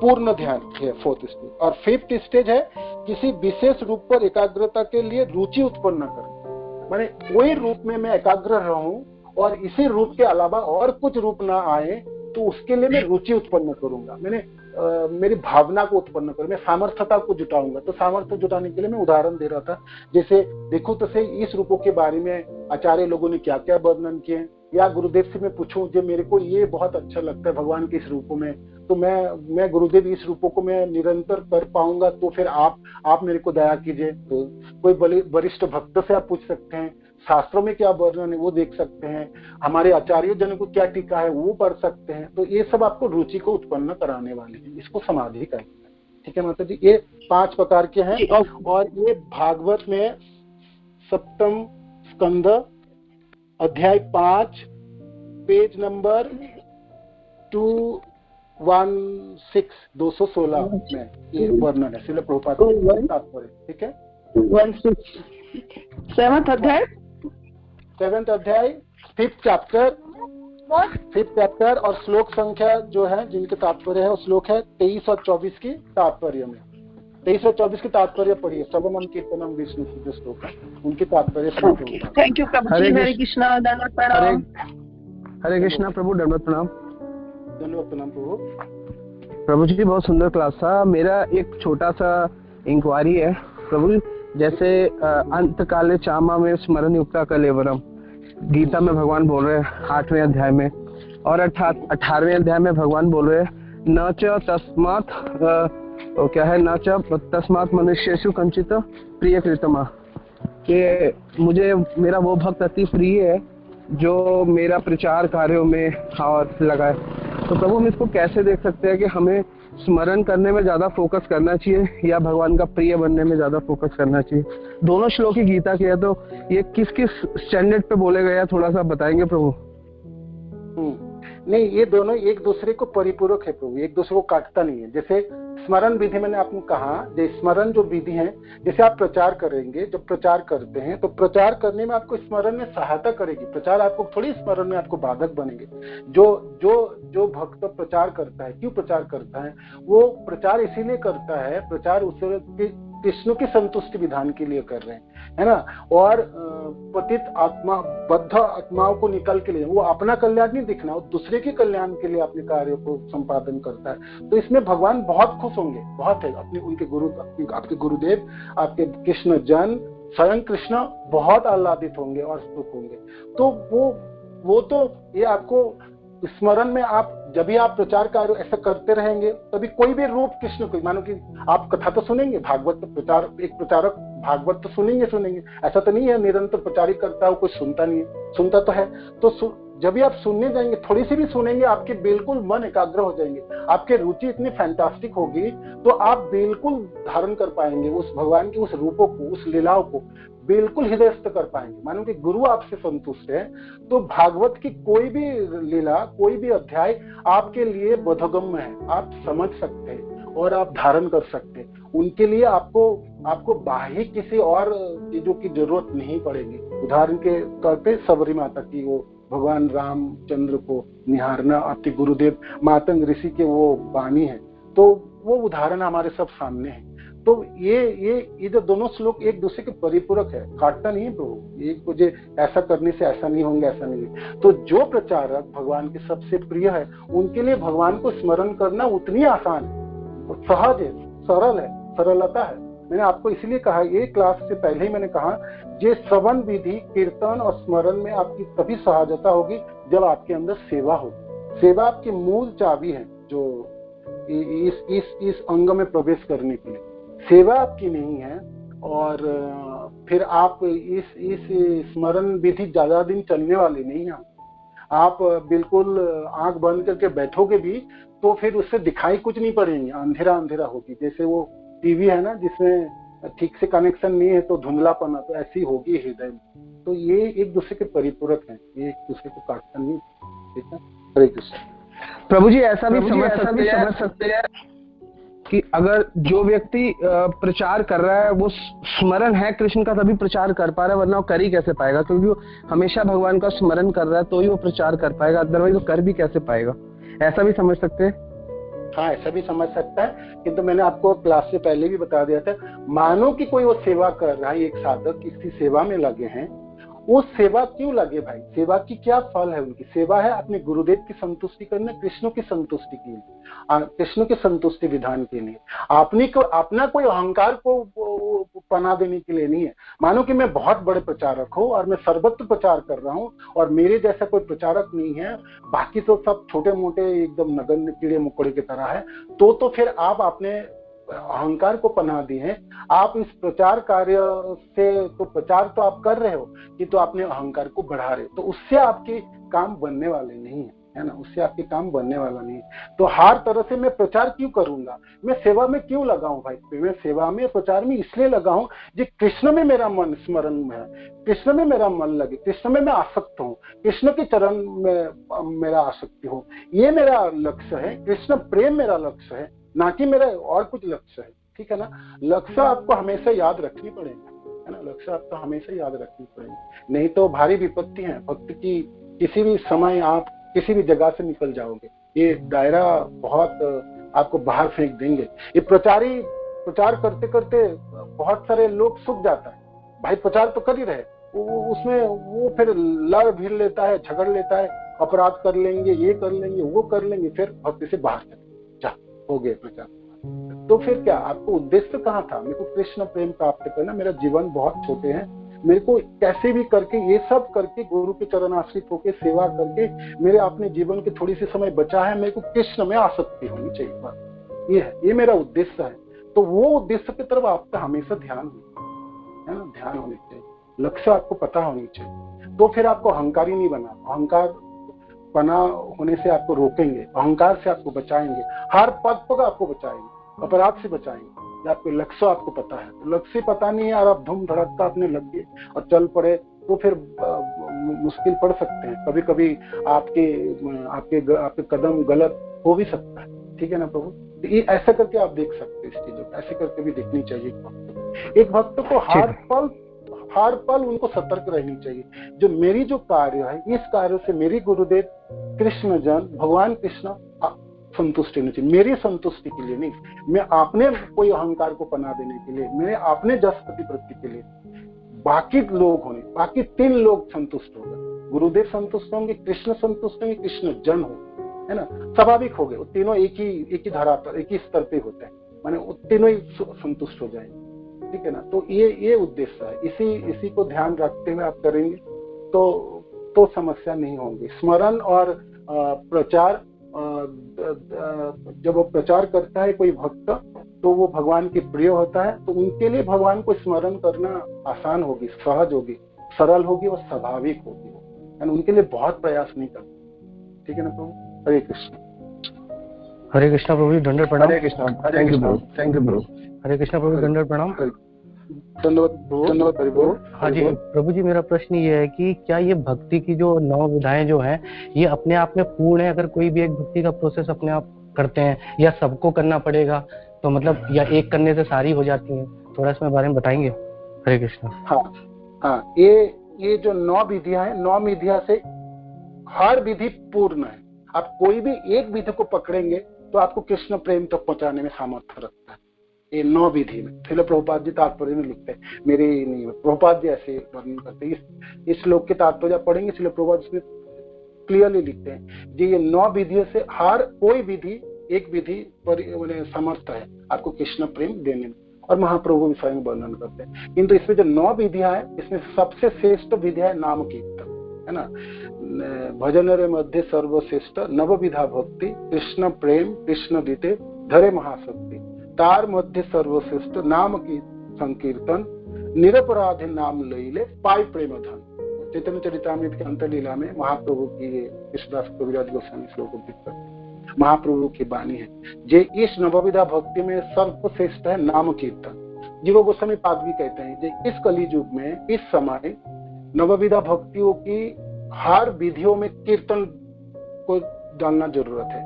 पूर्ण ध्यान है 4th स्टेज। और 5th स्टेज है, किसी विशेष रूप पर एकाग्रता के लिए रुचि उत्पन्न करना। माने कोई रूप में मैं एकाग्र रहूं और इसी रूप के अलावा और कुछ रूप ना आए तो उसके लिए मैं रुचि उत्पन्न करूंगा। मैंने मेरी भावना को उत्पन्न करूं, मैं सामर्थ्यता को जुटाऊंगा। तो सामर्थ्य जुटाने के लिए मैं उदाहरण दे रहा था, जैसे देखो तो सही इस रूपों के बारे में आचार्य लोगों ने क्या क्या वर्णन किए, या गुरुदेव से मैं पूछूं जो मेरे को ये बहुत अच्छा लगता है भगवान के इस रूपों में, तो मैं गुरुदेव इस रूपों को मैं निरंतर कर पाऊंगा, तो फिर आप मेरे को दया कीजिए। तो कोई वरिष्ठ भक्त से आप पूछ सकते हैं, शास्त्रों में क्या वर्णन है वो देख सकते हैं, हमारे आचार्य जन को क्या टीका है वो पढ़ सकते हैं। तो ये सब आपको रुचि को उत्पन्न कराने वाले हैं, इसको समाधि कहते हैं। ठीक है माता जी, ये 5 प्रकार के हैं। और ये भागवत में 7वां स्कंद अध्याय 5 पेज नंबर 216 में ये वर्णन है, श्रील प्रभुपाद का तात्पर्य। ठीक है, 7वां अध्याय 7वां अध्याय 5th चैप्टर और श्लोक संख्या जो है जिनके तात्पर्य है, वो श्लोक है 23 और 24 की तात्पर्य में। 23 और 24 की तात्पर्य पढ़िए, सबमम कीर्तनम विष्णु की जो श्लोक है उनके तात्पर्य। थैंक यू प्रभु जी, हरे कृष्णा, दंडवत प्रणाम। हरे कृष्णा प्रभु, दंडवत प्रणाम। दंडवत प्रणाम प्रभु। प्रभु जी बहुत सुंदर क्लास था। मेरा एक छोटा सा इंक्वायरी है प्रभु, जैसे अंतकाले चामा में स्मरण युक्ता कलेवरम गीता में भगवान बोल रहे हैं 8वें अध्याय में, और 18वें अध्याय में भगवान बोल रहे हैं न च तस्मात् क्या है, न च तस्मात् मनुष्येषु कंचित प्रिय कृतमा, कि मुझे मेरा वो भक्त अति प्रिय है जो मेरा प्रचार कार्यों में और लगाए। तो प्रभु हम इसको कैसे देख सकते हैं कि हमें स्मरण करने में ज्यादा फोकस करना चाहिए या भगवान का प्रिय बनने में ज्यादा फोकस करना चाहिए? दोनों श्लोक की गीता के है, तो ये किस किस स्टैंडर्ड पे बोले गए हैं, थोड़ा सा बताएंगे प्रभु? नहीं, ये दोनों एक दूसरे को परिपूरक है प्रभु, एक दूसरे को काटता नहीं है। जैसे स्मरण विधि मैंने आपको कहा, स्मरण जो विधि है, जैसे आप प्रचार करेंगे, जब प्रचार करते हैं तो प्रचार करने में आपको स्मरण में सहायता करेगी, प्रचार आपको थोड़ी स्मरण में आपको बाधक बनेंगे। जो भक्त प्रचार करता है, क्यों प्रचार करता है? वो प्रचार इसीलिए करता है, प्रचार उस कृष्ण की संतुष्टि विधान के लिए कर रहे हैं, है ना। और पतित आत्मा, बद्ध आत्माओं को निकल के लिए, वो अपना कल्याण नहीं दिखना, वो दूसरे के कल्याण के लिए अपने कार्यों को संपादन करता है। तो इसमें भगवान बहुत खुश होंगे, बहुत है अपने उनके गुरु, आपके गुरुदेव, आपके कृष्ण जन, स्वयं कृष्ण बहुत आह्लादित होंगे और सुख होंगे। तो वो तो ये आपको स्मरण में, आप जब भी आप प्रचार कार्य ऐसा करते रहेंगे तभी कोई भी रूप कृष्ण को, मानो कि आप कथा तो सुनेंगे, भागवत प्रचार, एक प्रचारक भागवत तो सुनेंगे, ऐसा तो नहीं है निरंतर प्रचार करता हो कोई सुनता नहीं है, सुनता तो है। तो जब भी आप सुनने जाएंगे, थोड़ी सी भी सुनेंगे, आपके बिल्कुल मन एकाग्र हो जाएंगे, आपके रुचि इतनी फैंटास्टिक होगी, तो आप बिल्कुल धारण कर पाएंगे उस भगवान के उस रूपों को, उस लीलाओं को बिल्कुल हृदयस्थ कर पाएंगे। मानो कि गुरु आपसे संतुष्ट है, तो भागवत की कोई भी लीला, कोई भी अध्याय आपके लिए बोधगम्य है, आप समझ सकते हैं और आप धारण कर सकते हैं। उनके लिए आपको बाह्य किसी और चीजों की जरूरत नहीं पड़ेगी। उदाहरण के तौर पे सबरी माता की, वो भगवान रामचंद्र को निहारना, आपके गुरुदेव मातंग ऋषि के वो वाणी है, तो वो उदाहरण हमारे सब सामने है। तो ये जो दोनों श्लोक एक दूसरे के परिपूरक है, काटता नहीं है प्रभु। एक मुझे ऐसा करने से ऐसा नहीं होंगे, ऐसा नहीं है। तो जो प्रचारक भगवान के सबसे प्रिय है, उनके लिए भगवान को स्मरण करना उतनी आसान है, सहज है, सरल है, सरलता है। मैंने आपको इसलिए कहा, ये क्लास से पहले ही मैंने कहा, ये श्रवण विधि, कीर्तन और स्मरण में आपकी तभी सहजता होगी जब आपके अंदर सेवा होगी। सेवा आपकी मूल चाबी है जो इस अंग में प्रवेश करने के लिए। सेवा आपकी नहीं है और फिर आप इस स्मरण विधि ज्यादा दिन चलने वाली नहीं है। आप बिल्कुल आंख बंद करके बैठोगे भी तो फिर उससे दिखाई कुछ नहीं पड़ेंगे, अंधेरा होगी। जैसे वो टीवी है ना, जिसमें ठीक से कनेक्शन नहीं है तो धुंधलापना, तो ऐसी होगी हृदय में। तो ये एक दूसरे के परिपूरक हैं, ये एक दूसरे को काटता नहीं। ठीक है, हरे कृष्ण। प्रभु जी ऐसा भी समझ सकते हैं कि अगर जो व्यक्ति प्रचार कर रहा है वो स्मरण है कृष्ण का, तभी प्रचार कर पा रहा है, वरना वो कर ही कैसे पाएगा? क्योंकि वो हमेशा भगवान का स्मरण कर रहा है तो ही वो प्रचार कर पाएगा, अदरवाइज वो कर भी कैसे पाएगा? ऐसा भी समझ सकते हैं? हाँ, ऐसा भी समझ सकता है, किंतु मैंने आपको क्लास से पहले भी बता दिया था, मानो कि कोई वो सेवा कर रहा है, एक साधक किसी सेवा में लगे हैं वो सेवा क्यों लगे भाई? सेवा की क्या फल है? उनकी सेवा है अपने गुरुदेव की संतुष्टि करने, कृष्ण की संतुष्टि के लिए, कृष्ण के संतुष्टि विधान के लिए। अपना कोई अहंकार को पना देने के लिए नहीं है। मानो कि मैं बहुत बड़े प्रचारक हूँ और मैं सर्वत्र प्रचार कर रहा हूँ और मेरे जैसा कोई प्रचारक नहीं है, बाकी तो सब छोटे मोटे एकदम नगण्य कीड़े मकोड़े की तरह है, तो फिर आप अपने अहंकार को पनाह दिए हैं। आप इस प्रचार कार्य से तो प्रचार तो आप कर रहे हो कि तो अपने अहंकार को बढ़ा रहे हो, तो उससे आपके काम बनने वाले नहीं है ना, उससे आपके काम बनने वाला नहीं है। तो हर तरह से मैं प्रचार क्यों करूंगा? मैं सेवा में क्यों लगाऊं भाई? मैं सेवा में प्रचार में इसलिए लगाऊं जी कृष्ण में मेरा मन स्मरण है, कृष्ण में मेरा मन लगे, कृष्ण में मैं आसक्त हूँ, कृष्ण के चरण में मेरा आसक्ति हो, ये मेरा लक्ष्य है। कृष्ण प्रेम मेरा लक्ष्य है, ना कि मेरा और कुछ लक्ष्य है। ठीक है ना? लक्ष्य आपको हमेशा याद रखनी पड़ेगी, है ना? लक्ष्य आपको हमेशा याद रखनी पड़ेगी, नहीं तो भारी विपत्ति है भक्त की। किसी भी समय आप किसी भी जगह से निकल जाओगे, ये दायरा बहुत आपको बाहर फेंक देंगे। ये प्रचार करते करते बहुत सारे लोग सूख जाता है भाई। प्रचार तो कर ही रहे, उसमें वो फिर लड़ भिड़ लेता है, झगड़ लेता है, अपराध कर लेंगे, ये कर लेंगे, वो कर लेंगे, फिर भक्ति से बाहर चले जा हो गए प्रचार। तो फिर क्या आपको उद्देश्य कहाँ था? मेरे को कृष्ण प्रेम प्राप्त करना, मेरा जीवन बहुत छोटे हैं, मेरे को कैसे भी करके ये सब करके गुरु के चरण आश्रित होकर सेवा करके मेरे अपने जीवन के थोड़ी सी समय बचा है, मेरे को कृष्ण में आसक्ति होनी चाहिए, बस ये है, ये मेरा उद्देश्य है। तो वो उद्देश्य की तरफ आपका हमेशा ध्यान है ना, ध्यान होनी चाहिए, लक्ष्य आपको पता होनी चाहिए। तो फिर आपको अहंकारी नहीं बना, अहंकार पना होने से आपको रोकेंगे, अहंकार से आपको बचाएंगे, हर पद पर आपको बचाएंगे, अपराध से बचाएंगे। आपके लक्ष्य आपको पता है, तो लक्ष्य पता नहीं है और आप धूम धड़कता अपने लग गए और चल पड़े, तो फिर मुश्किल पड़ सकते हैं। कभी कभी आपके कदम गलत हो भी सकता है। ठीक है ना प्रभु? तो ये ऐसा करके आप देख सकते हैं, इस चीजों को ऐसे करके भी देखनी चाहिए। एक भक्त को हर पल उनको सतर्क रहनी चाहिए। जो मेरी जो कार्य है, इस कार्य से मेरी गुरुदेव कृष्ण जन भगवान कृष्ण संतुष्टि होनी चाहिए, मेरी संतुष्टि के लिए नहीं, मैं अपने कोई अहंकार को पना देने के लिए, मेरे अपने जस प्रतिपत्ति के लिए। बाकी लोग होने, बाकी 3 लोग संतुष्ट हो गए, गुरुदेव संतुष्ट होंगे, कृष्ण संतुष्ट होंगे, कृष्ण जन हो, है ना, स्वाभाविक हो गए। वो तीनों एक ही धारा पर, एक ही स्तर पे होते हैं, माने वो तीनों ही संतुष्ट हो जाएंगे। ठीक है ना? तो ये उद्देश्य है। इसी को ध्यान रखते हुए आप करेंगे तो समस्या नहीं होगी। स्मरण और प्रचार, जब वो प्रचार करता है कोई भक्त, तो वो भगवान के प्रिय होता है, तो उनके लिए भगवान को स्मरण करना आसान होगी, सहज होगी, सरल होगी और स्वाभाविक होगी, यानी उनके लिए बहुत प्रयास नहीं करते। ठीक है ना प्रभु? हरे कृष्ण। हरे कृष्णा प्रभु जी, दंडवत प्रणाम। हरे कृष्णा। थैंक यू प्रभु। हरे कृष्णा प्रभु, दंडवत प्रणाम। धन्यवाद प्रभु। हाँ जी प्रभु जी, मेरा प्रश्न ये है कि क्या ये भक्ति की जो 9 विधाएं जो हैं, ये अपने आप में पूर्ण है? अगर कोई भी एक भक्ति का प्रोसेस अपने आप करते हैं, या सबको करना पड़ेगा? तो मतलब या एक करने से सारी हो जाती हैं? थोड़ा इसमें बारे में बताएंगे। हरे कृष्णा। हाँ, ये जो 9 विधियां हैं, 9 विधियां से हर विधि पूर्ण है। आप कोई भी एक विधि को पकड़ेंगे तो आपको कृष्ण प्रेम तक पहुंचाने में सामर्थ्य रखता है। ये 9 विधि में श्रील प्रभुपाद जी तात्पर्य में लिखते हैं, मेरे नहीं, प्रभुपाद जी ऐसे वर्णन करते हैं। इस श्लोक के तात्पर्य पढ़ेंगे, श्रील प्रभुपाद जी क्लियरली लिखते हैं जी, ये 9 विधियों से हर कोई विधि, एक विधि पर समर्थ है आपको कृष्ण प्रेम देने में, और महाप्रभु भी स्वयं वर्णन करते हैं। किंतु इसमें जो 9 विधियां है, इसमें सबसे श्रेष्ठ विधिया है नाम कीर्तन, है ना। भजन रे मध्य सर्वश्रेष्ठ नवविधा भक्ति, कृष्ण प्रेम कृष्ण दीते धरे महाशक्ति, तार मध्य सर्वश्रेष्ठ नाम की संकीर्तन, निरपराधि नाम लईले पाई प्रेम धन। चैतन्य चरितामृत के अंतर्लीला में महाप्रभु की कृष्णदास कविराज गोस्वामी श्लोक उद्धृत करते हैं, महाप्रभु की वाणी है जे इस नवविधा भक्ति में सर्वश्रेष्ठ है नाम कीर्तन। जीव गोस्वामी पाद भी कहते हैं जे इस कली युग में, इस समय नवविधा भक्तियों की हर विधियों में कीर्तन को डालना जरूरत है।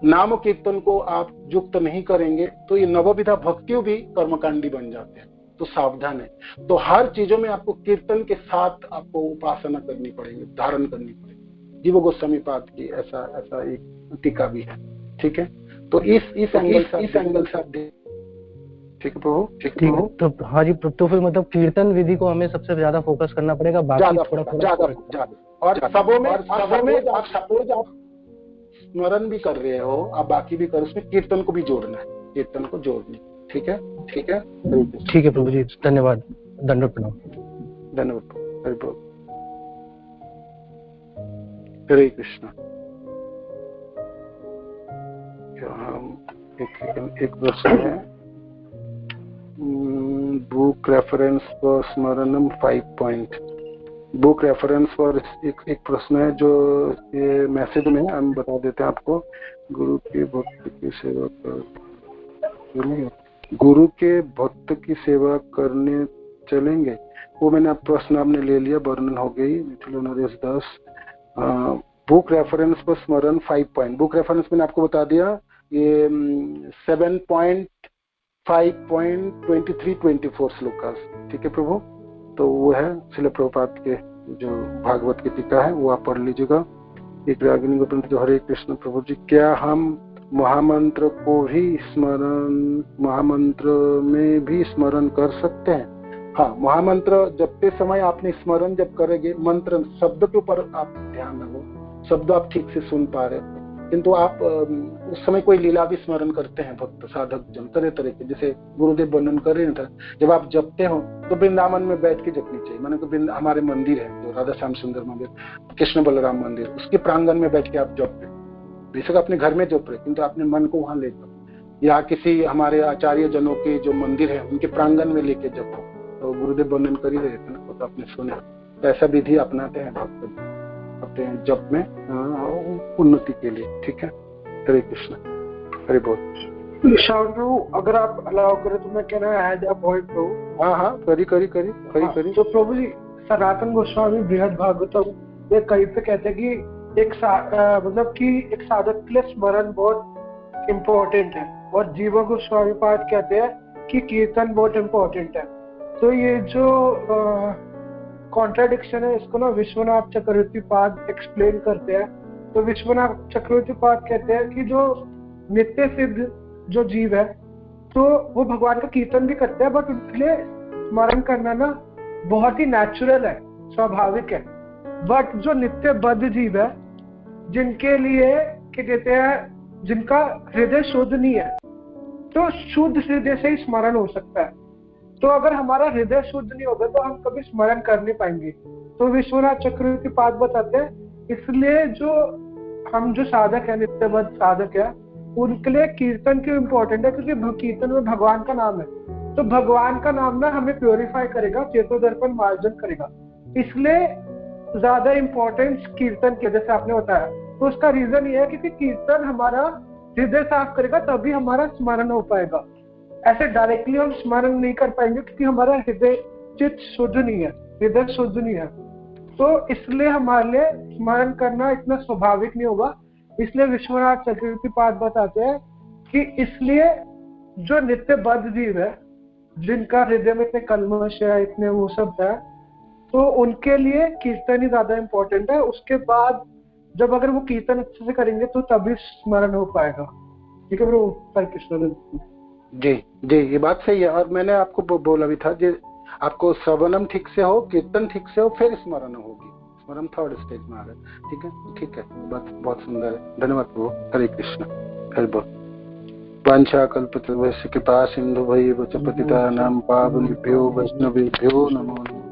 नाम कीर्तन को आप युक्त नहीं करेंगे तो ये नवविधा भक्तियों भी कर्मकांडी बन जाते हैं, तो सावधान है। तो हर चीजों में आपको कीर्तन के साथ आपको उपासना करनी पड़ेगी, धारण करनी पड़ेगी। जीव गोस्वामी पाद की ऐसा एक टीका भी है। ठीक है, तो इस एंगल से आप ठीक है प्रभु, ठीक है। तो हाँ जी, तो फिर मतलब कीर्तन विधि को हमें सबसे ज्यादा फोकस करना पड़ेगा, बाकी थोड़ा और सबों में आप सपोज आप स्मरण भी कर रहे हो, आप बाकी भी कर, उसमें कीर्तन को भी जोड़ना है, कीर्तन को जोड़ना। ठीक है, ठीक है, ठीक है प्रभु जी, धन्यवाद, दंडवत प्रणाम। धन्यवाद, हरि बोल, हरे कृष्ण। एक प्रश्न है, बुक रेफरेंस फॉर स्मरणम 5 पॉइंट। बुक रेफरेंस फॉर एक प्रश्न है जो ये मैसेज में हम बता देते हैं आपको। गुरु के भक्त की सेवा गुरु के भक्त की सेवा करने चलेंगे, वो मैंने प्रश्न आपने ले लिया, वर्णन हो गई। मिथिला नरेश दास, बुक रेफरेंस पर स्मरण 5 पॉइंट। बुक रेफरेंस मैंने आपको बता दिया, ये 7.5.23-24 श्लोकास। ठीक है प्रभु, तो वो है श्रील प्रभुपाद के जो भागवत की टीका है, वो आप पढ़ लीजिएगा। एक रागिनी गोविंद जो, हरे कृष्ण प्रभु जी, क्या हम महामंत्र को भी महामंत्र में भी स्मरण कर सकते हैं? हाँ, महामंत्र जपते समय आपने स्मरण जब करेंगे, मंत्र शब्द के ऊपर आप ध्यान रखो, शब्द आप ठीक से सुन पा रहे, किंतु आप उस समय कोई लीला भी स्मरण करते हैं भक्त साधक जन तरह तरह के, जैसे गुरुदेव वर्णन कर रहे थे, जब आप जपते हो तो वृंदावन में बैठ के जपनी चाहिए। माने कि हमारे मंदिर है जो राधा श्याम सुंदर मंदिर, कृष्ण बलराम मंदिर, उसके प्रांगण में बैठ के आप जप रहे, बेशक अपने घर में जप रहे, किंतु अपने मन को वहां ले जाओ, या किसी हमारे आचार्य जनों के जो मंदिर है उनके प्रांगण में लेके जपो। तो गुरुदेव वर्णन कर ही रहे थे ना, तो आपने सुना, तो ऐसा विधि अपनाते हैं भक्त अपने जप में उन्नति के लिए। ठीक है, हरे कृष्ण, हरे बोल। श्याम प्रभु, अगर आप अलाउ करें तो मैं कहना ऐड अ पॉइंट प्रभु। हाँ, करी। तो प्रभु जी, सनातन गोस्वामी बृहद भागवतम ये कहीं पे कहते हैं कि मतलब कि एक साधक के लिए स्मरण बहुत इम्पोर्टेंट है, और जीव गोस्वामी पाद कहते हैं कि कीर्तन बहुत इम्पोर्टेंट है। तो ये जो कॉन्ट्राडिक्शन है, इसको ना विश्वनाथ चक्रवर्ती पाद एक्सप्लेन करते हैं। तो विश्वनाथ चक्रवर्ती पाद कहते हैं कि जो नित्य सिद्ध जो जीव है, तो वो भगवान का कीर्तन भी करते हैं, बट उनके लिए स्मरण करना ना बहुत ही नेचुरल है, स्वाभाविक है। बट जो नित्य बद्ध जीव है, जिनके लिए क्या कहते हैं, जिनका हृदय शुद्ध नहीं है, तो शुद्ध हृदय से ही स्मरण हो सकता है। तो अगर हमारा हृदय शुद्ध नहीं होगा तो हम कभी स्मरण कर नहीं पाएंगे। तो विश्वनाथ चक्रवर्ती पाद बताते हैं, इसलिए जो हम जो साधक है, नित्यबद्ध साधक है, उनके लिए कीर्तन क्यों इम्पोर्टेंट है, क्योंकि कीर्तन में भगवान का नाम है। तो भगवान का नाम ना हमें प्योरीफाई करेगा, चेतोदर्पण मार्जन करेगा, इसलिए ज्यादा इम्पोर्टेंस कीर्तन के, जैसे आपने बताया। तो उसका रीजन ये है क्योंकि कीर्तन हमारा हृदय साफ करेगा, तभी हमारा स्मरण हो पाएगा। ऐसे डायरेक्टली हम स्मरण नहीं कर पाएंगे क्योंकि हमारा हृदय चित्त शुद्ध नहीं है, हृदय शुद्ध नहीं है। तो इसलिए हमारे लिए स्मरण करना इतना स्वाभाविक नहीं होगा। इसलिए विश्वनाथ चक्रवर्ती पाद बताते हैं कि इसलिए जो नित्य बद्ध जीव है, जिनका हृदय में इतने कल्मश है, इतने वो सब है, तो उनके लिए कीर्तन ही ज्यादा इम्पोर्टेंट है। उसके बाद जब अगर वो कीर्तन अच्छे से करेंगे तो तभी स्मरण हो पाएगा। ठीक है प्रभु, हरे कृष्ण। जी, ये बात सही है। और मैंने आपको बोला भी था, जो आपको श्रवणम ठीक से हो, कीर्तन ठीक से हो, फिर स्मरण होगी। स्मरण थर्ड स्टेज में आ रहा है। ठीक है, बात बहुत सुंदर है। धन्यवाद प्रभु, हरे कृष्ण, हरि बोल। वांछा कल्पतरुभ्यश्च कृपा सिंधु भयेव च पतितानां पावनेभ्यो वैष्णवेभ्यो नमो नमः।